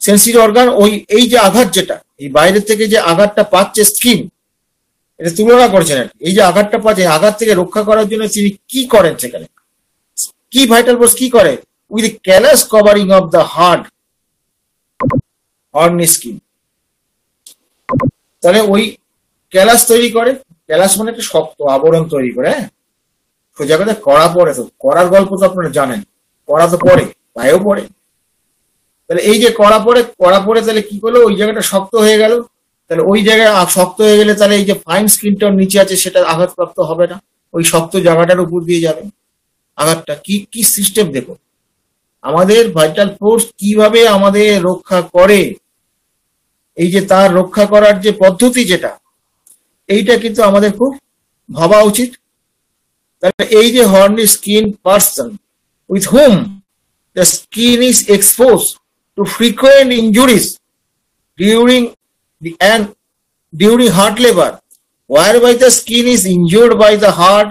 সেন্সিটিভ অর্গান, এই যে আঘাত, যেটা এই বাইরের থেকে যে আঘাতটা পাচ্ছে স্কিন, এটা তুলনা করছেন আর এই যে আঘাতটা পাচ্ছে, আঘাত থেকে রক্ষা করার জন্য তিনি কি করেন, সেখানে কি ভাইটাল ফোর্স কি করে, with callous covering of the hard Horne skin. তাহলে ওই ক্যালাস তৈরি করে, ক্যালাস মানে একটা শক্ত আবরণ তৈরি করে, হ্যাঁ, সোজা কথা কড়া পড়ে, তো কড়ার গল্প তো আপনারা জানেন, কড়া তো পড়ে, পায়েও পড়ে। তাহলে এই যে কড়া পড়ে তাহলে কি করলো, ওই জায়গাটা শক্ত হয়ে গেল। তাহলে ওই জায়গায় শক্ত হয়ে গেলে তাহলে এই যে ফাইন স্কিনটার নিচে আছে সেটা আঘাতপ্রাপ্ত হবে না, ওই শক্ত জায়গাটার উপর দিয়ে যাবে আঘাতটা। কি কি সিস্টেম দেখো, আমাদের ভাইটাল ফোর্স কিভাবে আমাদের রক্ষা করে, এই যে তার রক্ষা করার যে পদ্ধতি যেটা, এইটা কিন্তু আমাদের খুব ভাবা উচিত। তাহলে এই যে Horne skin person with hmm the skin is expose to frequent injuries during and during heart labor, whereby the skin is injured by the hard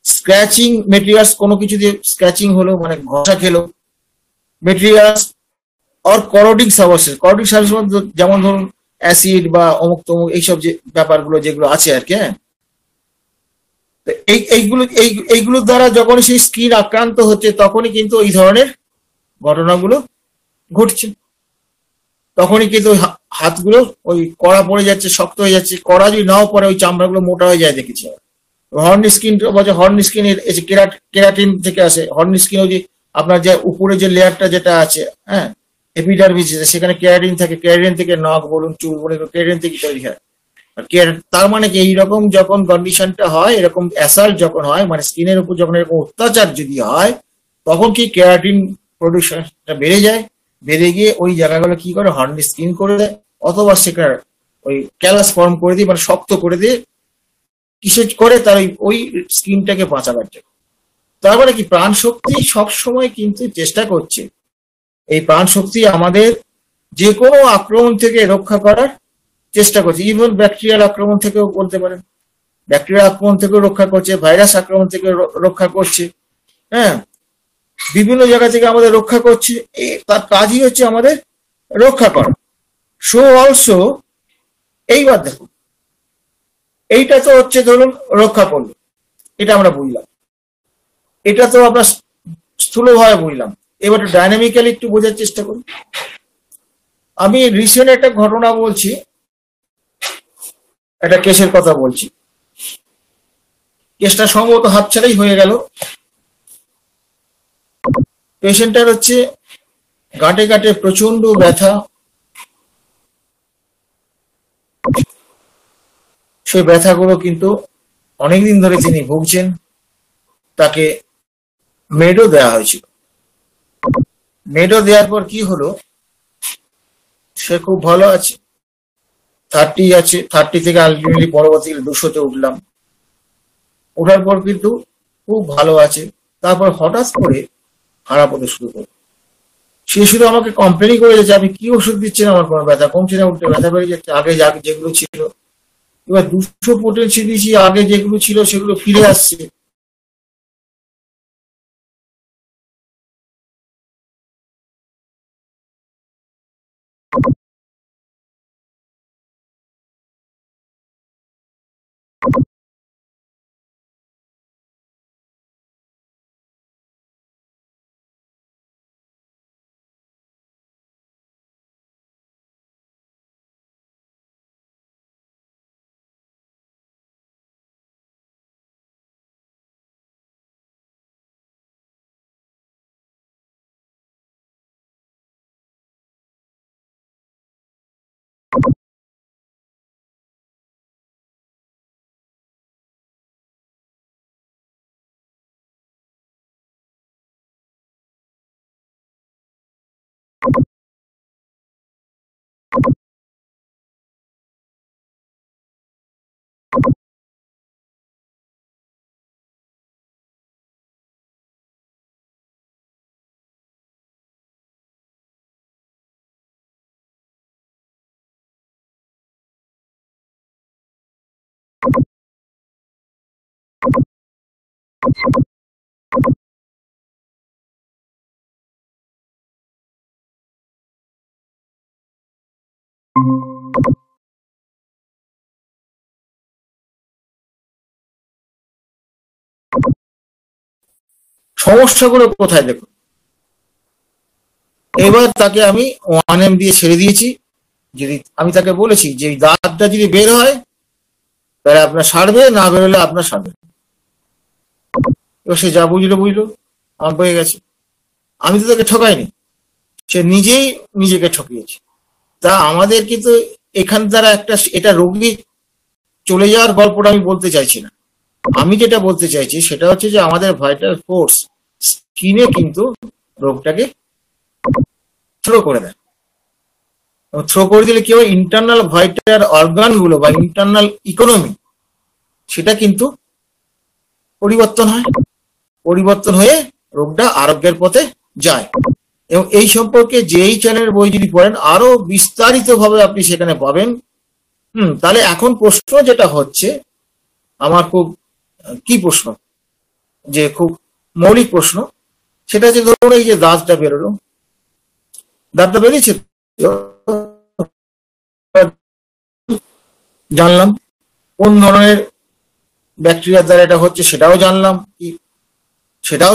scratching materials, কোনো কিছু দিয়ে স্ক্র্যাচিং হলো মানে ঘষা খেলো মেটেরিয়ালস, or corroding substances, যেমন ধরুন অ্যাসিড বা অমুক তমুক এইসব যে ব্যাপারগুলো যেগুলো আছে আর কি। হ্যাঁ, এইগুলোর দ্বারা যখন সেই স্কিন আক্রান্ত হচ্ছে তখনই কিন্তু এই ধরনের ঘটনাগুলো ঘটছে। তখনই কিন্তু হাতগুলো ওই কড়া পড়ে যাচ্ছে, শক্ত হয়ে যাচ্ছে। কড়া যদি নাও পড়ে ওই চামড়াগুলো মোটা হয়ে যায় দেখেছি। হর্নি স্কিন বলছে, হর্নি স্কিন কেরাটিন থেকে আসে। হর্নি স্কিন ওই যে আপনার যে উপরে যে লেয়ারটা যেটা আছে, হ্যাঁ, এপিডার্মিস, সেখানে কেরাটিন থাকে। কেরাটিন থেকে নখ বলুন, চুল বলুন, কেরাটিন থেকে তৈরি হয়। তার মানে কি, এইরকম যখন কন্ডিশনটা হয়, এরকম অ্যাসাল্ট যখন হয়, মানে স্কিনের উপর যখন এরকম অত্যাচার যদি হয়, তখন কি কেরাটিন প্রোডাকশনটা বেড়ে যায়। বেড়ে গিয়ে ওই জায়গাগুলো কি করে, হর্নি স্কিন করে দেয়, অথবা সেখানে ওই ক্যালাস ফর্ম করে দিয়ে, মানে শক্ত করে দিয়ে কিসে করে তার ওই স্কিনটাকে বাঁচাবার জন্য। তারপরে কি, প্রাণ শক্তি সবসময় কিন্তু চেষ্টা করছে, এই প্রাণ শক্তি আমাদের যে কোনো আক্রমণ থেকে রক্ষা করার চেষ্টা করছে। ইভেন ব্যাকটেরিয়াল আক্রমণ থেকেও বলতে পারেন, ব্যাকটেরিয়াল আক্রমণ থেকেও রক্ষা করছে, ভাইরাস আক্রমণ থেকে রক্ষা করছে। হ্যাঁ, বিভিন্ন জায়গা থেকে আমাদের রক্ষা করছে। তার কাজই হচ্ছে আমাদের রক্ষা করা। সো অলসো, এইবার দেখুন, এইটা তো হচ্ছে ধরুন রক্ষা করলো, এটা আমরা বুঝলাম, এটা তো আমরা স্থূলভাবে বুঝলাম। এবার ডাইনামিক্যালি একটু বোঝার চেষ্টা করি। আমি রিসেন্ট একটা ঘটনা বলছি, একটা কেসের কথা বলছি। কেসটা সম্ভবত হাতছাড়াই হয়ে গেল। পেশেন্টার হচ্ছে গাঁটে গাঁটে প্রচন্ড ব্যথা, সেই ব্যথাগুলো কিন্তু অনেকদিন ধরে তিনি ভুগছেন। তাকে মেডও দেওয়া হয়েছিল। মেডও দেওয়ার পর কি হলো, সে খুব ভালো আছে, 30 আছে, 30 থেকে আলটিমেটলি পরবর্তী 200-তে উঠলাম। ওঠার পর কিন্তু খুব ভালো আছে। তারপর হঠাৎ করে খারাপ হতে শুরু করলো। সে শুধু আমাকে কমপ্লেনই করে যাচ্ছে, আপনি কি ওষুধ দিচ্ছেন, আমার কোনো ব্যথা কমছে না, উল্টে ব্যথা বেড়ে যাচ্ছে। আগে যেগুলো ছিল, এবার 200 পোটেন্সি দিয়েছি, আগে যেগুলো ছিল সেগুলো ফিরে আসছে। সমস্যাগুলো কোথায় দেখুন। এবার তাকে আমি 1M দিয়ে ছেড়ে দিয়েছি। যদি আমি তাকে বলেছি যে এই দাঁতটা যদি বের হয় তাহলে আপনার সারবে, না বেরোলে আপনার সারবে। এবার সে যা বুঝলো বুঝলো, আমার বয়ে গেছে। আমি তো তাকে ঠকাইনি, সে নিজেই নিজেকে ঠকিয়েছে। তা আমাদের কিন্তু এখান দ্বারা একটা, এটা রোগী চলে যাওয়ার গল্পটা আমি বলতে চাইছি না। আমি যেটা বলতে চাইছি সেটা হচ্ছে যে আমাদের ভাইটাল ফোর্স স্কিনে কিন্তু রোগটাকে থ্রো করে দেয়। থ্রো করে দিলে কি হয়, ইন্টারনাল ভাইটাল অর্গান গুলো বা ইন্টারনাল ইকোনমি সেটা কিন্তু পরিবর্তন হয়, পরিবর্তন হয়ে রোগটা আরোগ্যের পথে যায়। এবং এই সম্পর্কে যেই চ্যানেলের বই যদি পড়েন আরো বিস্তারিত ভাবে আপনি সেখানে পাবেন। তাহলে এখন প্রশ্ন যেটা হচ্ছে আমার, খুব কি প্রশ্ন, যে খুব মৌলিক প্রশ্ন, সেটা হচ্ছে ধরুন এই যে দাঁতটা বেরোলো, দাঁতটা বেরিয়েছে, জানলাম কোন ধরনের ব্যাকটেরিয়ার দ্বারা এটা হচ্ছে সেটাও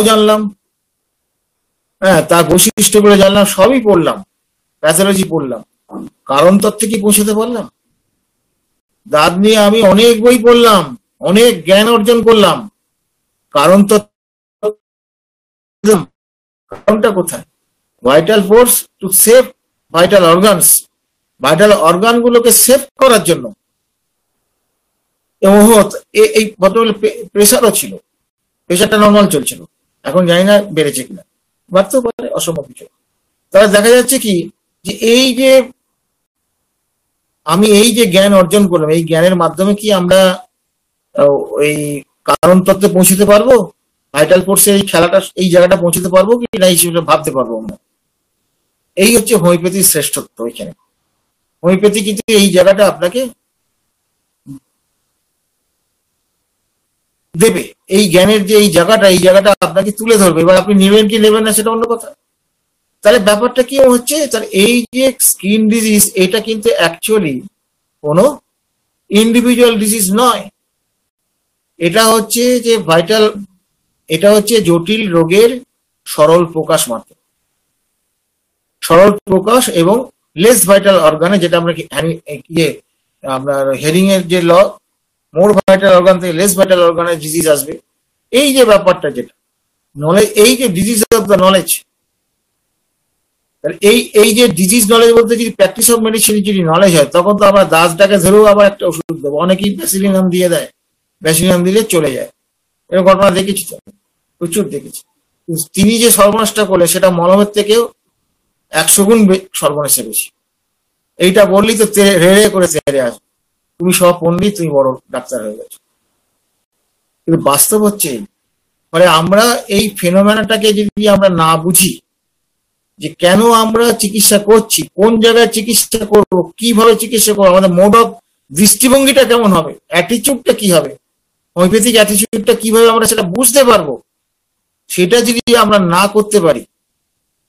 জানলাম, হ্যাঁ, তার বৈশিষ্ট্যগুলো জানলাম, সবই পড়লাম, প্যাথোলজি পড়লাম, কারণ তত্ত্বে কি পৌঁছাতে পারলাম? দাঁত নিয়ে আমি অনেক বই পড়লাম, অনেক জ্ঞান অর্জন করলাম, কারণ কারণটা কোথায়? Vital force to save vital organs, vital organ গুলোকে সেভ করার জন্য। এবং এই ভদ্রলোকের প্রেশারও ছিল, প্রেশারটা নর্মাল চলছিল, এখন জানি না বেড়েছে কিনা, বাড়তেও পারে, অসম্ভব কিছু। তাহলে দেখা যাচ্ছে কি যে এই যে আমি এই যে জ্ঞান অর্জন করলাম, এই জ্ঞানের মাধ্যমে কি আমরা ওই কারণ তত্ত্বে পৌঁছতে পারবো? ভাইটাল ফোর্সে এই খেলাটা, এই জায়গাটা পৌঁছতে পারবো কি না, এই হিসেবে ভাবতে পারবো আমরা। এই হচ্ছে হোমিওপ্যাথির শ্রেষ্ঠত্ব। এখানে হোমিওপ্যাথি কিন্তু এই জায়গাটা আপনাকে দেবে, এই জ্ঞানের যে এই জায়গাটা আপনাকে তুলে ধরবে। এবার আপনি নেবেন কি নেবেন না সেটা অন্য কথা। তাহলে ব্যাপারটা কি হচ্ছে, তাহলে এই যে স্কিন ডিজিজ, এটা কিন্তু অ্যাকচুয়ালি কোনো ইন্ডিভিজুয়াল ডিজিজ নয়, এটা হচ্ছে যে ভাইটাল, এটা হচ্ছে জটিল রোগের সরল প্রকাশ মাত্র, সরল প্রকাশ। এবং লেস ভাইটাল অর্গানে, যেটা আমরা আপনার হেরিং এর যে ল, মোর ভাইটাল অর্গান থেকে লেস ভাইটাল অর্গানে ডিজিজ আসবে। এই যে ব্যাপারটা, যেটা নলেজ, এই যে ডিজিজ অফ দ্য নলেজ, এই যে ডিজিজ নলেজ বলতে যদি প্র্যাকটিস অফ মেডিসিন যদি নলেজ হয়, তখন তো আমরা দাঁতটাকে ধরেও আবার একটা ওষুধ দেবো। অনেকেই ব্যাসিলিনাম দিয়ে দেয়, ব্যাসিলিনাম দিলে চলে যায়, এরকম ঘটনা দেখেছি তো, প্রচুর দেখেছি। তিনি যে সর্বনাশটা করলে সেটা মলমের থেকেও 100 গুণ সর্বনাশে বেশি। এইটা বললেই তো রেড়ে করে তেরে আসবে, তুমি সব পণ্ডিত, তুমি বড় ডাক্তার হয়ে গেছো। কিন্তু বাস্তব হচ্ছে মানে আমরা এই ফেনোমেনাটাকে যদি আমরা না বুঝি, যে কেন আমরা চিকিৎসা করছি, কোন জায়গায় চিকিৎসা করব, কিভাবে চিকিৎসা করবো, আমাদের মোড অফ দৃষ্টিভঙ্গিটা কেমন হবে, অ্যাটিচিউডটা কি হবে, হোমিওপ্যাথিক অ্যাটিচিউডটা কিভাবে আমরা সেটা বুঝতে পারবো, সেটা যদি আমরা না করতে পারি,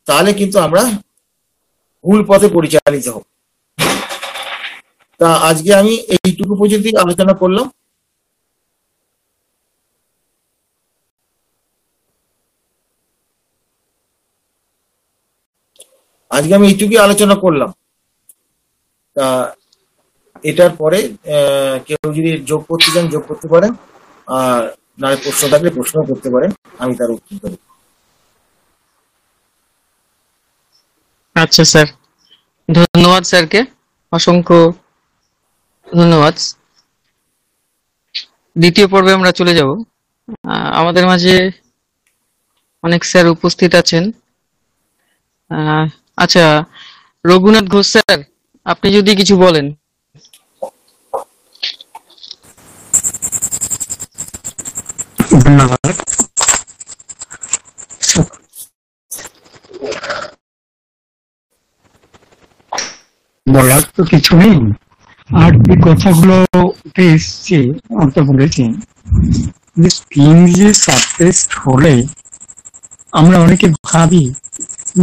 তাহলে কিন্তু আমরা ভুল পথে পরিচালিত হব। তা আজকে আমি এইটুকু পর্যন্ত আলোচনা করলাম। তা এটার পরে কেউ যদি যোগ করতে চান যোগ করতে পারেন, আর না প্রশ্ন থাকলে প্রশ্ন করতে পারেন, আমি তার উত্তর দেব। আচ্ছা স্যার, ধন্যবাদ স্যারকে, অসংখ্য ধন্যবাদ। দ্বিতীয় পর্বে আমরা চলে যাব। আমাদের মাঝে অনেক স্যার উপস্থিত আছেন। আচ্ছা, রঘুনাথ ঘোষ স্যার, আপনি যদি কিছু বলেন। ধন্যবাদ। বলার তো কিছু নেই, আর যে কথাগুলো উঠে এসছে আপনি বলেছেন যে স্কিন যে সারফেস হলে আমরা অনেকে ভাবি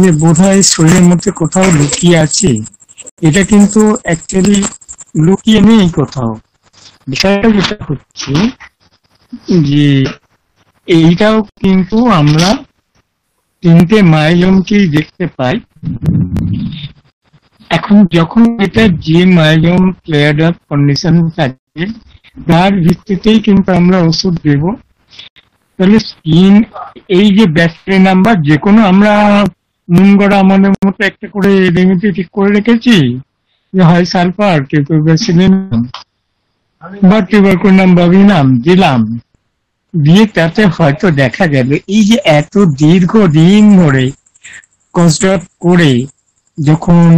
যে বোধহয় শরীরের মধ্যে কোথাও লুকিয়ে আছে, এটা কিন্তু অ্যাকচুয়ালি লুকিয়ে নেই কোথাও। বিষয়টা যেটা হচ্ছে যে এইটাও কিন্তু আমরা 3টে মাইলোমকেই দেখতে পাই। এখন যখন এটা যে মাইলোম ক্লিয়ার্ড আপ কন্ডিশন থাকে, তার ভিত্তিতেই কিন্তু আমরা ওষুধ দেব। তাহলে স্কিন, এই যে ব্যাকটেরিয়া নাম্বার যে কোনো আমরা মন গড়া আমাদের মতো একটা করে রেমিডি ঠিক করে রেখেছি, যে হয় সালফার, কেউ কেউ বেসিলিনাম বা টিউবারকুলিনাম বাবিনাম দিলাম, দিয়ে তাতে হয়তো দেখা যাবে এই যে এত দীর্ঘদিন ধরে কষ্ট করে যখন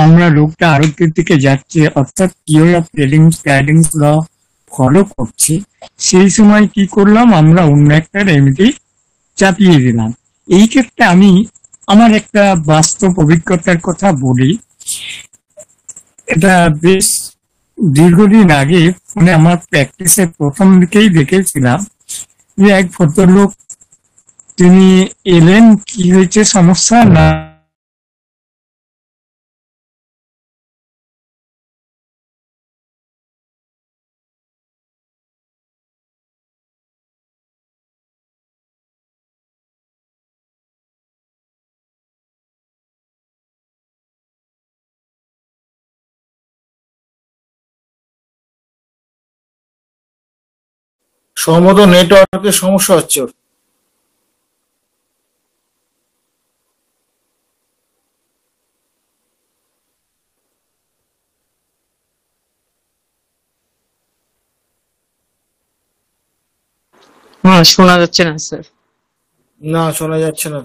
আমরা রোগটা আরোগ্যের দিকে যাচ্ছে, অর্থাৎ কিওর অফ প্যাডিংস ল ফলো করছি, সেই সময় কি করলাম, আমরা অন্য একটা রেমেডি চাপিয়ে দিলাম। এই ক্ষেত্রে আমি আমার একটা বাস্তব অভিজ্ঞতার কথা বলি। এটা বেশ দীর্ঘদিন আগে মানে আমার প্র্যাকটিসের প্রথম দিকেই দেখেছিলাম যে এক ভদ্রলোক, তিনি এলেন, কি হয়েছে সমস্যা না, সম্ভবত নেটওয়ার্কের সমস্যা হচ্ছে ওর। হ্যাঁ, শোনা যাচ্ছে না স্যার। না, শোনা যাচ্ছে না।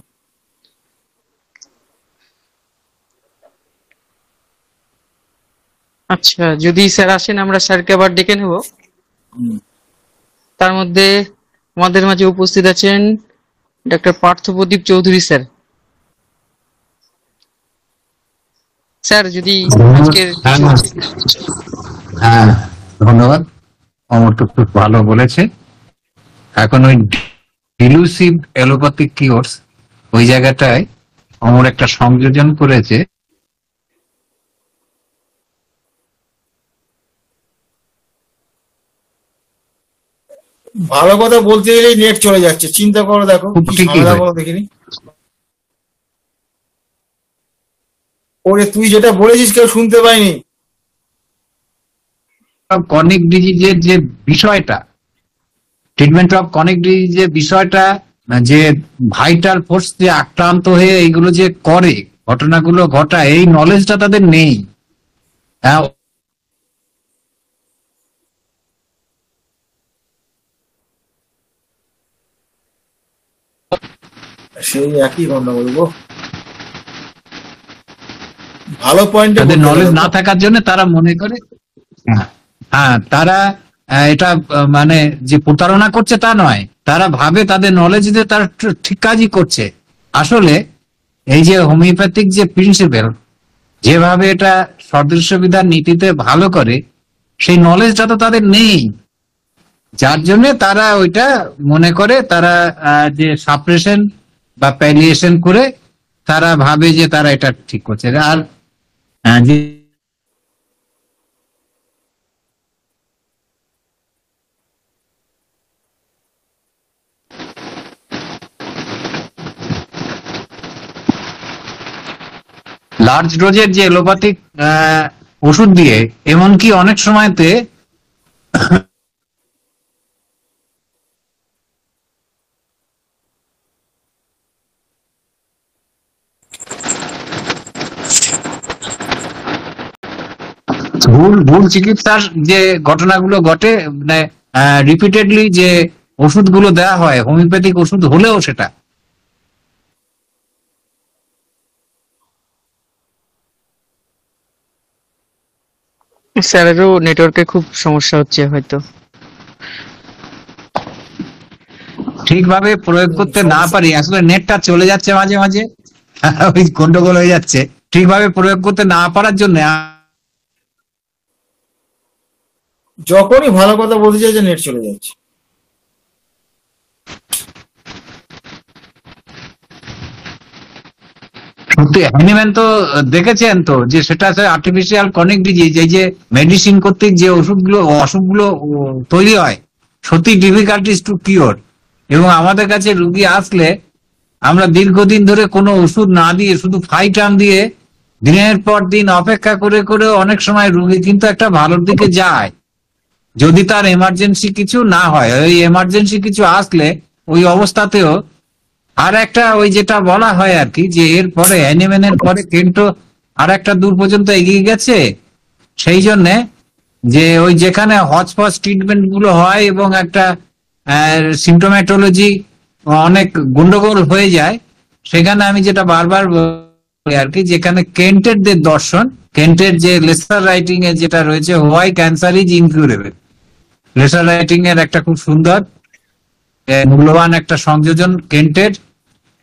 আচ্ছা, যদি স্যার আসেন আমরা স্যারকে আবার ডেকে নেব। হুম। তার মধ্যে আমাদের মাঝে উপস্থিত আছেন ডক্টর পার্থপ্রদীপ চৌধুরী স্যার। স্যার যদি আজকের হ্যাঁ হ্যাঁ, ধন্যবাদ। অমর তো খুব ভালো বলেছে। এখন ওই ডিলুসিভ অ্যালোপ্যাথিক কিওরস, ওই জায়গাটায় অমর একটা সংযোজন করেছে। ভালো কথা বলতে গেলেই নেট চলে যাচ্ছে, চিন্তা করো, দেখো খুব কি ঠিকই ঝামেলা হয়েছে। করো দেখিনি। ওরে তুই যেটা বলেছিস কেউ শুনতে পাইনি। কর্নিক ডিজিজের যে বিষয়টা, ট্রিটমেন্ট অফ কর্নিক ডিজিজের বিষয়টা, যে ভাইটাল ফোর্স যে আক্রান্ত হয়ে এইগুলো যে করে, ঘটনাগুলো ঘটায়, এই নলেজটা তাদের নেই। হ্যাঁ, সেই একই কথা বলবো। ভালো পয়েন্টে তাদের নলেজ না থাকার জন্য তারা মনে করে, হ্যাঁ তারা এটা মানে যে প্রতারণা করছে তা নয়, তারা ভাবে তাদের নলেজ দিয়ে তারা ঠিক কাজই করছে। আসলে এই যে হোমিওপ্যাথিক যে প্রিন্সিপাল, যেভাবে এটা সদৃশ্য বিধান নীতিতে ভালো করে, সেই নলেজটা তো তাদের নেই। যার জন্য তারা ওইটা মনে করে, তারা যে সাপ্রেশন বা প্যালিয়েশন করে তারা ভাবে যে তারা এটা ঠিক করছে। আর যে লার্জ ডোজের যে এলোপ্যাথিক ওষুধ দিয়ে, এমনকি অনেক সময়তে ভুল ভুল চিকিৎসার যে ঘটনাগুলো ঘটে, মানে রিপিটেডলি যে ওষুধগুলো দেওয়া হয়, হোমিওপ্যাথিক ওষুধ হলেও সেটা স্যারেরও নেটওয়ার্কে খুব সমস্যা হচ্ছে হয়তো। ঠিকভাবে প্রয়োগ করতে না পারি। আসলে নেটটা চলে যাচ্ছে মাঝে মাঝে, ওই গন্ডগোল হয়ে যাচ্ছে। ঠিকভাবে প্রয়োগ করতে না পারার জন্য যখনই ভালো কথা বলতে চাইছে নেট চলে যাচ্ছে। সত্যি হ্যানিম্যান তো দেখেছেন তো, যে সেটা আর্টিফিশিয়াল কর্নিক ডিজিজ, এই যে মেডিসিন কর্তৃক যে ওষুধগুলো অসুখগুলো তৈরি হয়, সত্যি ডিফিকাল্টিস টু কিওর। এবং আমাদের কাছে রুগী আসলে আমরা দীর্ঘদিন ধরে কোনো ওষুধ না দিয়ে শুধু ফাইটাম দিয়ে দিনের পর দিন অপেক্ষা করে করে অনেক সময় রুগী কিন্তু একটা ভালোর দিকে যায়, যদি তার এমার্জেন্সি কিছু না হয়। ওই এমার্জেন্সি কিছু আসলে ওই অবস্থাতেও আর একটা ওই যেটা বলা হয় আর কি, যে এরপরে অ্যানিম্যানের পরে কেন্টো আর একটা দূর পর্যন্ত এগিয়ে গেছে, সেই জন্য যে ওই যেখানে হটস্পট ট্রিটমেন্ট গুলো হয় এবং একটা সিমটোম্যাটোলজি অনেক গন্ডগোল হয়ে যায়, সেখানে আমি যেটা বারবার বলি আর কি, যেখানে কেন্টের যে দর্শন, কেন্টের যে লেসার রাইটিং এ যেটা রয়েছে, why cancer is incurable, lesser writing এর একটা খুব সুন্দর মূল্যবান একটা সংযোজন কেন্টের।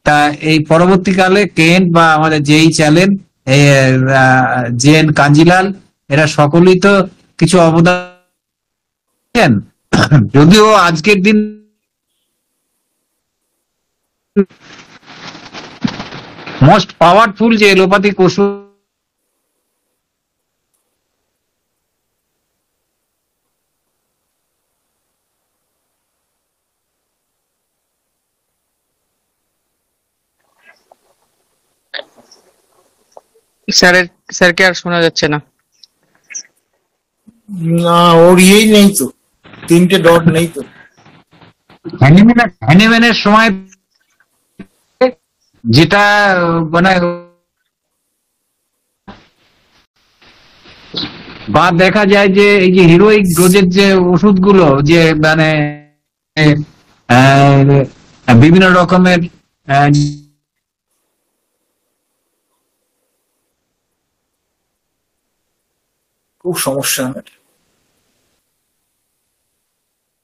তা এই পরবর্তীকালে কেন্ট বা আমাদের যেই চ্যালেন জেন কাঞ্জিলাল, এরা সকলেই তো কিছু অবদান, যদিও আজকের দিন মোস্ট পাওয়ারফুল যে এলোপ্যাথিক ওষুধ স্যারকে আর শোনা যাচ্ছে না। না, ওর ইয়েই নেই তো, 3টে ডট নেই তো। হ্যানিম্যানের সময় যেটা মানে বা দেখা যায় যে এই যে হিরোইক ডোজের যে ওষুধগুলো, যে মানে বিভিন্ন রকমের খুব সমস্যা,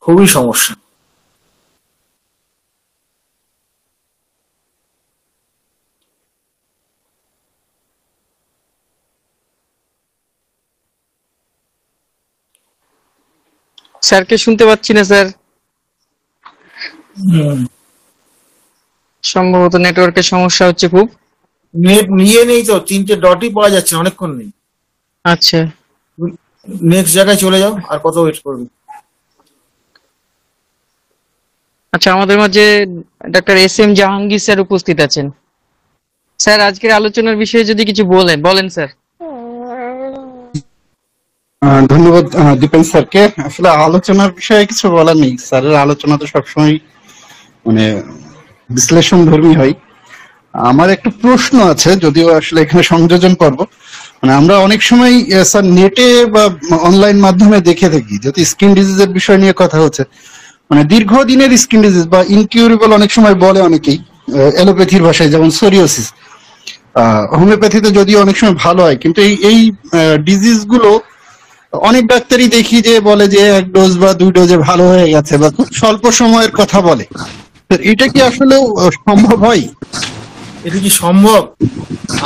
খুবই সমস্যা। স্যারকে শুনতে পাচ্ছি না স্যার, সম্ভবত নেটওয়ার্কের সমস্যা হচ্ছে খুব। নেট নিয়ে নেই তো, 3টে ডটই পাওয়া যাচ্ছে না, অনেকক্ষণ নেই। আচ্ছা, নেক্সট জায়গায় চলে যাও, আর কত ওয়েট করবে। আচ্ছা, আমাদের মাঝে ডাক্তার এস.এম. জাহাঙ্গীর স্যার উপস্থিত আছেন। স্যার, আজকের আলোচনার বিষয়ে যদি কিছু বলেন স্যার। ধন্যবাদ দীপেন স্যারকে। আসলে আলোচনার বিষয়ে কিছু বলার নেই, স্যারের আলোচনা তো সবসময় মানে বিশ্লেষণ ধর্মী হয়। আমার একটা প্রশ্ন আছে, যদিও আসলে এখানে সংযোজন করব। মানে আমরা অনেক সময় স্যার নেটে বা অনলাইন মাধ্যমে দেখে থাকি, যদি স্কিন ডিজিজের বিষয় নিয়ে কথা হচ্ছে, মানে দীর্ঘদিনের স্কিন ডিজিজ বা ইনকিউরেবল অনেক সময় বলে অনেকেই, অ্যালোপ্যাথির ভাষায় যেমন সোরিওসিস। হোমিওপ্যাথিতে যদিও অনেক সময় ভালো হয়, কিন্তু এই ডিজিজ গুলো অনেক ডাক্তারই দেখি যে বলে যে 1 ডোজ বা 2 ডোজে ভালো হয়ে গেছে, বা খুব স্বল্প সময়ের কথা বলে। এটা কি আসলে সম্ভব হয়? এটা কি সম্ভব?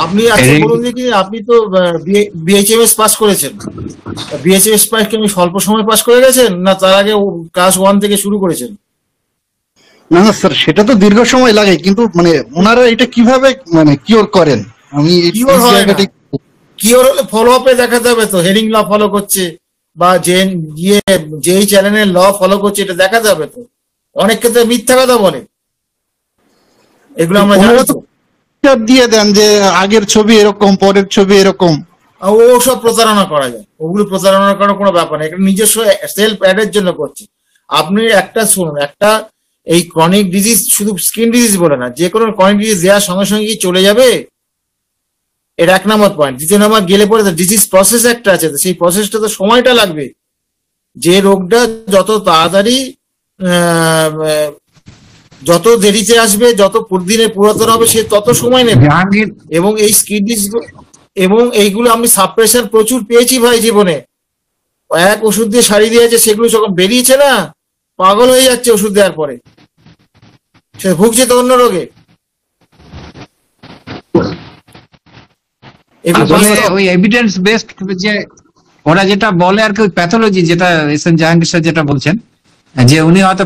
আপনি আচ্ছা বলুন দেখি, আপনি তো বিএইচএমএস পাস করেছেন, বিএইচএমএস পাস কি আপনি স্বল্প সময় পাস করে গেছেন, না তার আগে ক্লাস 1 থেকে শুরু করেছেন? না না স্যার, সেটা তো দীর্ঘ সময় লাগে, কিন্তু মানে ওনারা এটা কিভাবে মানে কিওর করেন? আমি এই জায়গাটা কিওর হলে ফলো আপে দেখাতে হবে তো, হেরিং ল ফলো করছে বা যেই চ্যানেলের ল ফলো করছে, এটা দেখাতে হবে তো। অনেক ক্ষেত্রে মিথ্যা কথা বলে, এগুলো আমরা জানি তো। দিয়ে দেন যে আগের ছবি এরকম, পরের ছবি এরকম, ও সব প্রতারণা করা যায়, ওগুলো প্রতারণা করার কোনো ব্যাপার নেই, এটা নিজস্ব সেলফ অ্যাডের জন্য করছে। আপনি একটা শুনুন, একটা এই ক্রনিক ডিজিজ শুধু স্কিন ডিজিজ বলে না, যে কোনো ক্রনিক ডিজিজ দেওয়ার সঙ্গে সঙ্গে কি চলে যাবে? এর 1 নম্বর পয়েন্ট। 2য় নম্বর গেলে পরে ডিজিজ প্রসেস একটা আছে, সেই প্রসেসটা তো সময়টা লাগবে। যে রোগটা যত তাড়াতাড়ি যত দেরিতে আসবে, যত দিনে পুরাতন হবে, সে তত সময় নেবে। এবং এই স্কিন ডিজিজ এবং এইগুলো আমি সাপ্রেশন প্রচুর পেয়েছি ভাই জীবনে। এক ওষুধ দিয়ে সারিয়ে দিয়েছে, সেগুলো যখন বেরিয়েছে না, পাগল হয়ে যাচ্ছে ওষুধ দেওয়ার পরে, সে ভুগছে তো অন্য রোগে। ওই এভিডেন্স বেসড যে ওরা যেটা বলে আর কি, ওই প্যাথোলজি যেটা এস.এন. জাহাঙ্গীর স্যার যেটা বলছেন, যে উনি হয়তো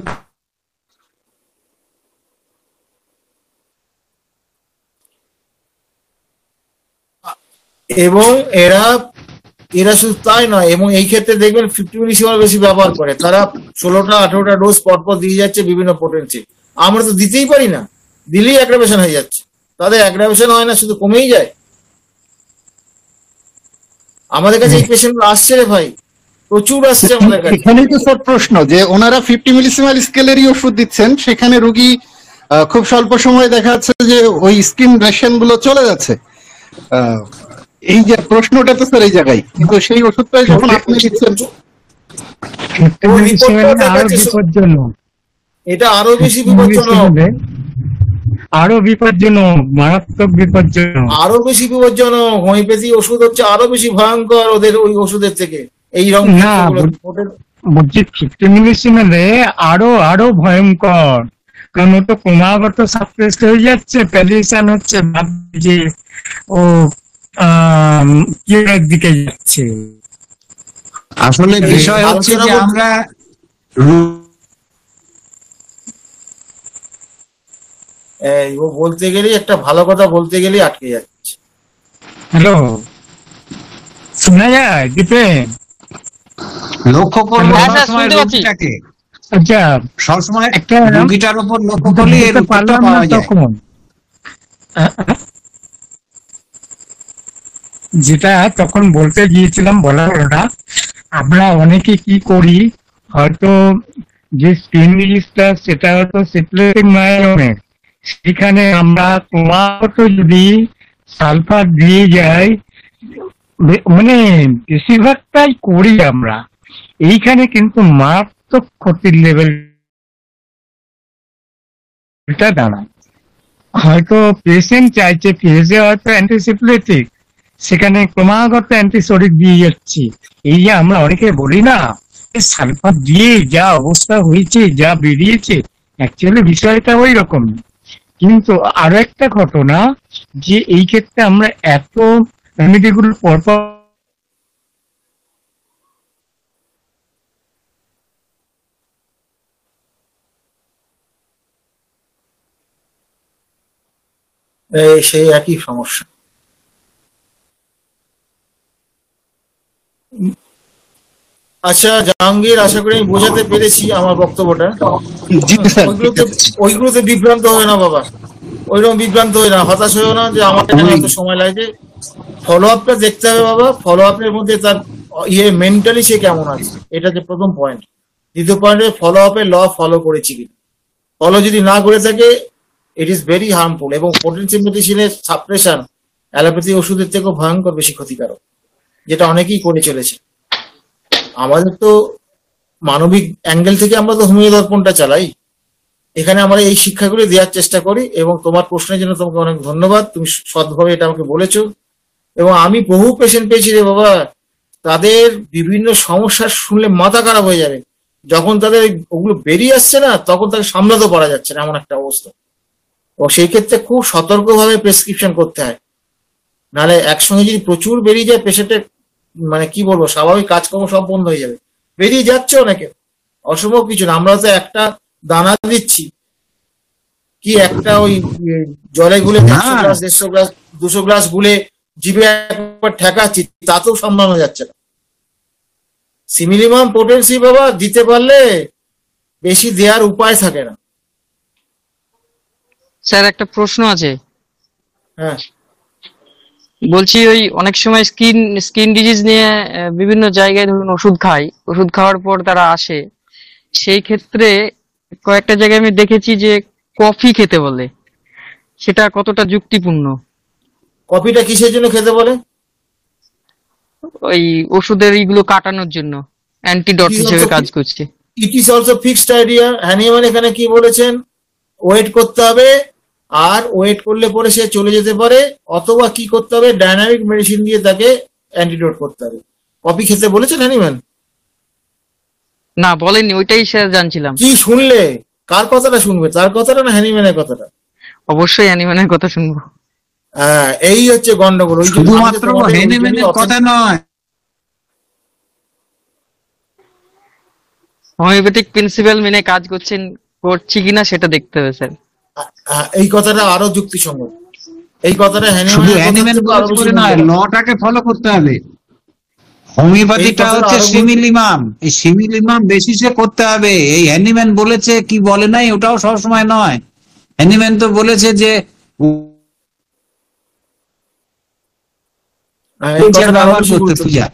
এবং এরা শুধু তাই নয়, এবং এই ক্ষেত্রে দেখবেন 50 মিলিসিমের বেশি ব্যবহার করে, তারা 16টা 18টা ডোজ পরপর দিয়ে যাচ্ছে বিভিন্ন পোটেন্সি। আমরা তো দিতেই পারি না, দিলেই অ্যাগ্রাভেশন হয়ে যাচ্ছে। তাদের অ্যাগ্রাভেশন হয় না, শুধু কমেই যায়। আমাদের কাছে এই পেশেন্ট আসছে রে ভাই, প্রচুর আসছে আমাদের কাছে। এখানেই তো স্যার প্রশ্ন যে ওনারা 50 মিলিসিমাল স্কেলেরই ওষুধ দিচ্ছেন, সেখানে রোগী খুব স্বল্প সময়ে দেখা যাচ্ছে যে ওই স্কিন রেশন গুলো চলে যাচ্ছে। আহ, এই যে প্রশ্নটা তো স্যার এই জায়গায়, কিন্তু সেই ওষুধটা যখন আপনি দিচ্ছেন ওই রিপোর্টটা আরো দেখাচ্ছে, বিপজ্জনক, এটা আরো বেশি বিপজ্জনক, আরো বিপজ্জনক, মারাত্মক বিপজ্জনক। আরো বেশি বিপজ্জনক। হোমিওপ্যাথি ওষুধ হচ্ছে আরো বেশি ভয়ঙ্কর ওদের ওই ওষুধের থেকে, এই রকম না, ক্ষেত্রগুলো। বলছি 50 মিলিসিমেলে আরো আরো ভয়ঙ্কর, কারণ ও তো ক্রমাগত সাপ্রেস হয়ে যাচ্ছে, প্যালিয়েশন হচ্ছে, ভাবছি যে ও কিউরের দিকে যাচ্ছে। আসলে বিষয় হচ্ছে যে আমরা ও বলতে গেলেই একটা ভালো কথা বলতে গেলেই আটকে যাচ্ছে। হ্যালো, শোনা যায় দীপেন? লক্ষ্য করবো হ্যাঁ, স্যার, সবসময় শুনতে পাচ্ছি। রোগীটাকে, আচ্ছা, সবসময় একটা রোগীটার উপর লক্ষ্য করলে এর বলতে উত্তরটা পারলাম না পাওয়া যায়। তখন যেটা তখন বলতে গিয়েছিলাম বলা হলো না। আমরা অনেকে কি করি, হয়তো যে স্কিন রিলিজটা সেটা হয়তো সিপ্লেটিক মায়োনে, সেখানে আমরা ক্রমাগত যদি সালফার দিয়ে যাই, মানে বেশিরভাগটাই করি আমরা, এইখানে কিন্তু মারাত্মক ক্ষতির লেভেলটা দাঁড়ায়। হয়তো পেশেন্ট চাইছে ফেজে হয়তো অ্যান্টিসিপ্লেটিক, সেখানে ক্রমাগত অ্যান্টিসোডিক দিয়ে যাচ্ছি। এই যে আমরা অনেকে বলি না, সালফার দিয়ে যা অবস্থা হয়েছে, যা বেরিয়েছে, অ্যাকচুয়ালি বিষয়টা ওই রকম। কিন্তু আরো একটা ঘটনা, যে এই ক্ষেত্রে আমরা এত রেমেডিগুলো পরপর সেই একই সমস্যা। আচ্ছা জাহাঙ্গীর, আশা করি আমি বোঝাতে পেরেছি আমার বক্তব্যটা। জি স্যার। ওইগুলোতে বিভ্রান্ত হয় না বাবা, ওইরকম বিভ্রান্ত হয় না, হতাশ হয়েও না যে আমার এখানে এত সময় লাগছে। ফলো আপটা দেখতে হবে বাবা, ফলো আপের মধ্যে তার মেন্টালি সে কেমন আছে, এটা যে প্রথম পয়েন্ট। দ্বিতীয় পয়েন্টে ফলো আপের ল ফলো করেছি কি, ফলো যদি না করে থাকে ইট ইজ ভেরি হার্মফুল, এবং পোটেনশিয়াল মেডিসিনের সাপ্রেশন অ্যালোপ্যাথি ওষুধের থেকেও ভয়ঙ্কর বেশি ক্ষতিকারক, যেটা অনেকেই করে চলেছে। আমাদের তো মানবিক অ্যাঙ্গেল থেকে আমরা তো হোমিও দর্পণটা চালাই, এখানে আমরা এই শিক্ষাগুলি দেওয়ার চেষ্টা করি। এবং তোমার প্রশ্নের জন্য তোমাকে অনেক ধন্যবাদ, তুমি সৎভাবে এটা আমাকে বলেছো। এবং আমি বহু পেশেন্ট পেয়েছি রে বাবা, তাদের বিভিন্ন সমস্যা শুনলে মাথা খারাপ হয়ে যাবে, যখন তাদের ওগুলো বেরিয়ে আসছে না তখন তাকে সামলাতে পারা যাচ্ছে না, এমন একটা অবস্থা। ও সেই ক্ষেত্রে খুব সতর্কভাবে প্রেসক্রিপশন করতে হয়, নাহলে একসঙ্গে যদি প্রচুর বেরিয়ে যায় পেশেন্টের, মানে কি বলবো, স্বাভাবিক কাজকর্ম সব বন্ধ হয়ে যাবে। বেরিয়ে যাচ্ছে অনেকে, অসম্ভব কিছু না। আমরা তো একটা দানা দিচ্ছি, কি একটা ওই জলে গুলে 100 গ্লাস 150 গ্লাস 200 গ্লাস গুলে জিভে একবার ঠেকাচ্ছি, তাতেও সামলানো যাচ্ছে না। সিমিলিমাম পোটেন্সি বাবা দিতে পারলে বেশি দেওয়ার উপায় থাকে না। স্যার, একটা প্রশ্ন আছে। হ্যাঁ, বলছি ওই অনেক সময় স্কিন ডিজিজ নিয়ে বিভিন্ন জায়গায় ধরুন ওষুধ খাই, ওষুধ খাওয়ার পর তারা আসে, সেই ক্ষেত্রে কয়েকটা জায়গায় আমি দেখেছি যে কফি খেতে বলে, সেটা কতটা যুক্তিপূর্ণ? কফিটা কিসের জন্য খেতে বলে? ওই ওষুধের এইগুলো কাটানোর জন্য, অ্যান্টিডট হিসেবে কাজ করছে। It is also fixed idea. Hahnemann এখানে কি বলেছেন, ওয়েট করতে হবে, আর ওয়েট করলে পরে সে চলে যেতে পারে, অথবা কি করতে হবে, ডাইনামিক মেডিসিন দিয়ে তাকে অ্যান্টিডোট করতে হবে। কফি খেতে বলেছেন হ্যানিম্যান? না, বলেননি, ওইটাই স্যার জানছিলাম। কি শুনলে, কার কথাটা শুনবে, তার কথাটা না হ্যানিম্যানের কথাটা? অবশ্যই অ্যানিম্যানের কথা শুনবো। হ্যাঁ, এই হচ্ছে গন্ডগোল। ওই শুধুমাত্র হ্যানিম্যানের কথা নয়, হোমিওপ্যাথিক প্রিন্সিপাল মেনে কাজ করছি কিনা সেটা দেখতে হবে স্যার। এই কথাটা আরো যুক্তিসঙ্গত, এই কথাটা শুধু হ্যানিম্যান হ্যানিম্যানের করে নয়, লটাকে ফলো করতে হবে। হোমিওপ্যাথিটা হচ্ছে সিমিলিমাম, এই সিমিলিমাম বেসিসে করতে হবে। এই হ্যানিম্যান বলেছে কি বলে নাই ওটাও সবসময় নয়। হ্যানিম্যান তো বলেছে যে ব্যবহার করতে পূজা,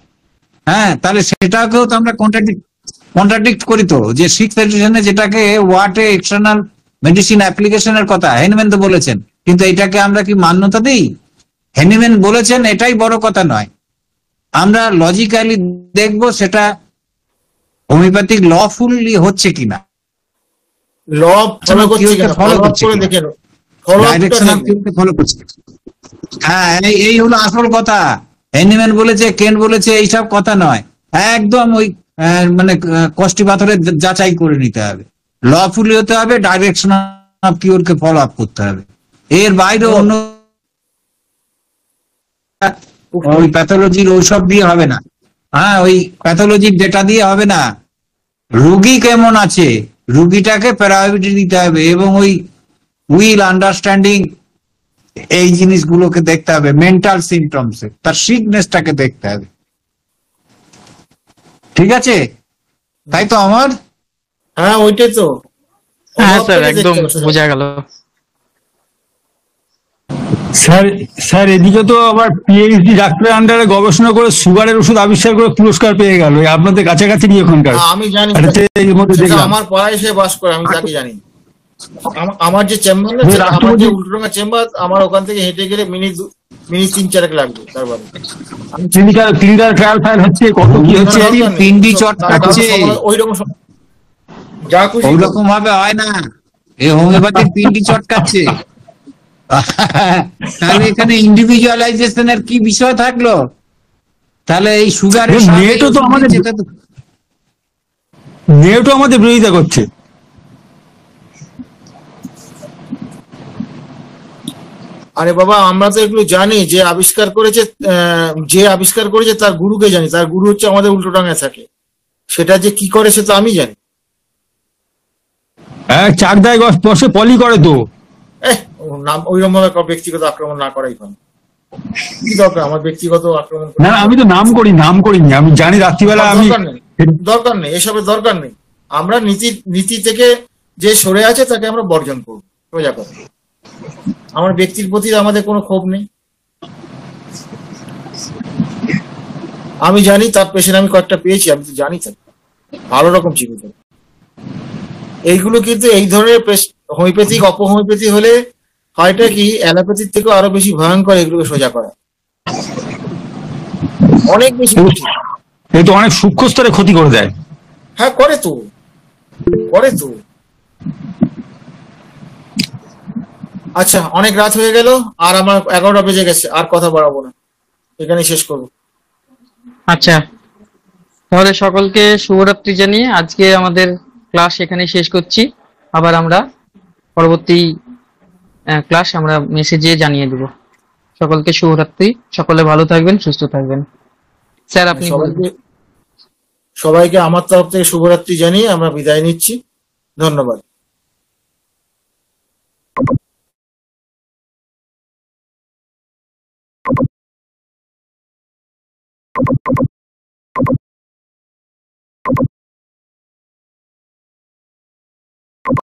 হ্যাঁ, তাহলে সেটাকেও তো আমরা কন্ট্রাডিক্ট করি তো, যে সিক্স এডিশনে যেটাকে ওয়াটে এক্সটার্নাল মেডিসিন অ্যাপ্লিকেশনের কথা হেনিম্যান তো বলেছেন, কিন্তু এটাকে আমরা কি মান্যতা দিই? হেনিম্যান বলেছেন, এটাই বড় কথা নয়, আমরা লজিক্যালি দেখবো সেটা হোমিওপ্যাথিক লফুলি হচ্ছে কিনা, ল ফলো করছে কিনা, ফলো ফলো আপ করছে করে কিনা, দেখে নো, ফলো আপটা ডাইরেকশন অফ দেখবে। ফলো করছে। হ্যাঁ, এই হলো আসল কথা। হ্যানিম্যান বলেছে, কেন বলেছে, এইসব কথা নয়, একদম ওই মানে কষ্টি পাথরের যাচাই করে নিতে হবে, লফুলি হতে হবে, ডাইরেকশন অফ কিউরকে ফলো আপ করতে হবে, এর বাইরে অন্য ওই প্যাথোলজির ওইসব দিয়ে হবে না। হ্যাঁ, ওই প্যাথোলজির ডেটা দিয়ে হবে না, রুগী কেমন আছে, রুগীটাকে প্রায়োরিটি দিতে হবে, এবং ওই উইল আন্ডারস্ট্যান্ডিং এই জিনিসগুলোকে দেখতে হবে, মেন্টাল সিমটমস তার সিকনেসটাকে দেখতে হবে। ঠিক আছে, তাই তো আমার। হ্যাঁ ওইটাই তো, follow হ্যাঁ up স্যার, টাকে দেখতে একদম হবে সোজা। বোঝা গেল। স্যার স্যার এদিকে তো আবার পিএইচডি ডাক্তারের আন্ডারে গবেষণা করে সুগারের ওষুধ আবিষ্কার করে পুরস্কার পেয়ে গেল, এই আপনাদের কাছাকাছি নিয়ে এখনকার। আমি জানি একটা স্যার। এর মধ্যে সেটা দেখলাম। আমার পাড়ায় সে বাস করে, আমি তাকে জানি। আমার যে চেম্বার না, যে সেটা আমার যে রাষ্ট্রপতি- উল্টোডাঙ্গা চেম্বার, আমার ওখান থেকে হেঁটে গেলে মিনিট 3-4 লাগবে তার বাড়ি। ক্লিনিক্যাল ট্রায়াল ফায়াল হচ্ছে, কত কি হচ্ছে। দরকার নেই। পিন্ডি সব- চট তার কাটছে, ওইরকম যা খুশি ওই করুক। রকম ভাবে হয় না, এই হোমিওপ্যাথির পিন্ডি চটকাচ্ছে। তাহলে এখানে ইন্ডিভিজুয়ালাইজেশনের কি বিষয় থাকলো? তাহলে এই সুগারের নেটও তো আমাদের নেটও আমাদের বিরোধিতা করছে। আরে বাবা, আমরা তো এগুলো জানি, যে আবিষ্কার করেছে তার গুরুকে জানি, তার গুরু হচ্ছে আমাদের উল্টোডাঙ্গায় থাকে, সেটা যে কি করে সে তো আমি জানি। হ্যাঁ, চাকদায় বসে পলি করে তো। ওর নাম ওইরকম ভাবে ব্যক্তিগত আক্রমণ না করাই ভালো। কি দরকার আমার ব্যক্তিগত আক্রমণ করার? না না, আমি তো নাম করিনি, আমি জানি রাত্রিবেলা আমি দরকার নেই, এসবের দরকার নেই। আমরা নীতি থেকে যে সরে আছে তাকে আমরা বর্জন করবো, সোজা কথা। আমার ব্যক্তির প্রতি আমাদের কোনো ক্ষোভ নেই। আমি জানি তার পেশেন্ট আমি কয়েকটা পেয়েছি, আমি তো জানি তার ভালো রকম চিকিৎসা। এইগুলো কিন্তু এই ধরনের হোমিওপ্যাথিক অপহোমিওপ্যাথি হলে হয়টা কি অ্যালোপ্যাথির থেকেও আরো বেশি ভয়ঙ্কর এগুলোকে সোজা করা, অনেক বেশি কঠিন। এ তো অনেক সূক্ষ্ম স্তরে ক্ষতি করে দেয়। হ্যাঁ করে তো। আচ্ছা, অনেক রাত হয়ে গেল, আর আমার 11টা বেজে গেছে, আর কথা বাড়াবো না, এখানে শেষ করবো। আচ্ছা, তাহলে সকলকে শুভরাত্রি জানিয়ে আজকে আমাদের ক্লাস এখানে শেষ করছি। আবার আমরা পরবর্তী ক্লাস আমরা মেসেজে জানিয়ে দেব। সকলকে শুভরাত্রি, সকলে ভালো থাকবেন, সুস্থ থাকবেন। স্যার আপনি বলবেন। সবাইকে আমার তরফ থেকে শুভরাত্রি জানিয়ে আমরা বিদায় নিচ্ছি। ধন্যবাদ।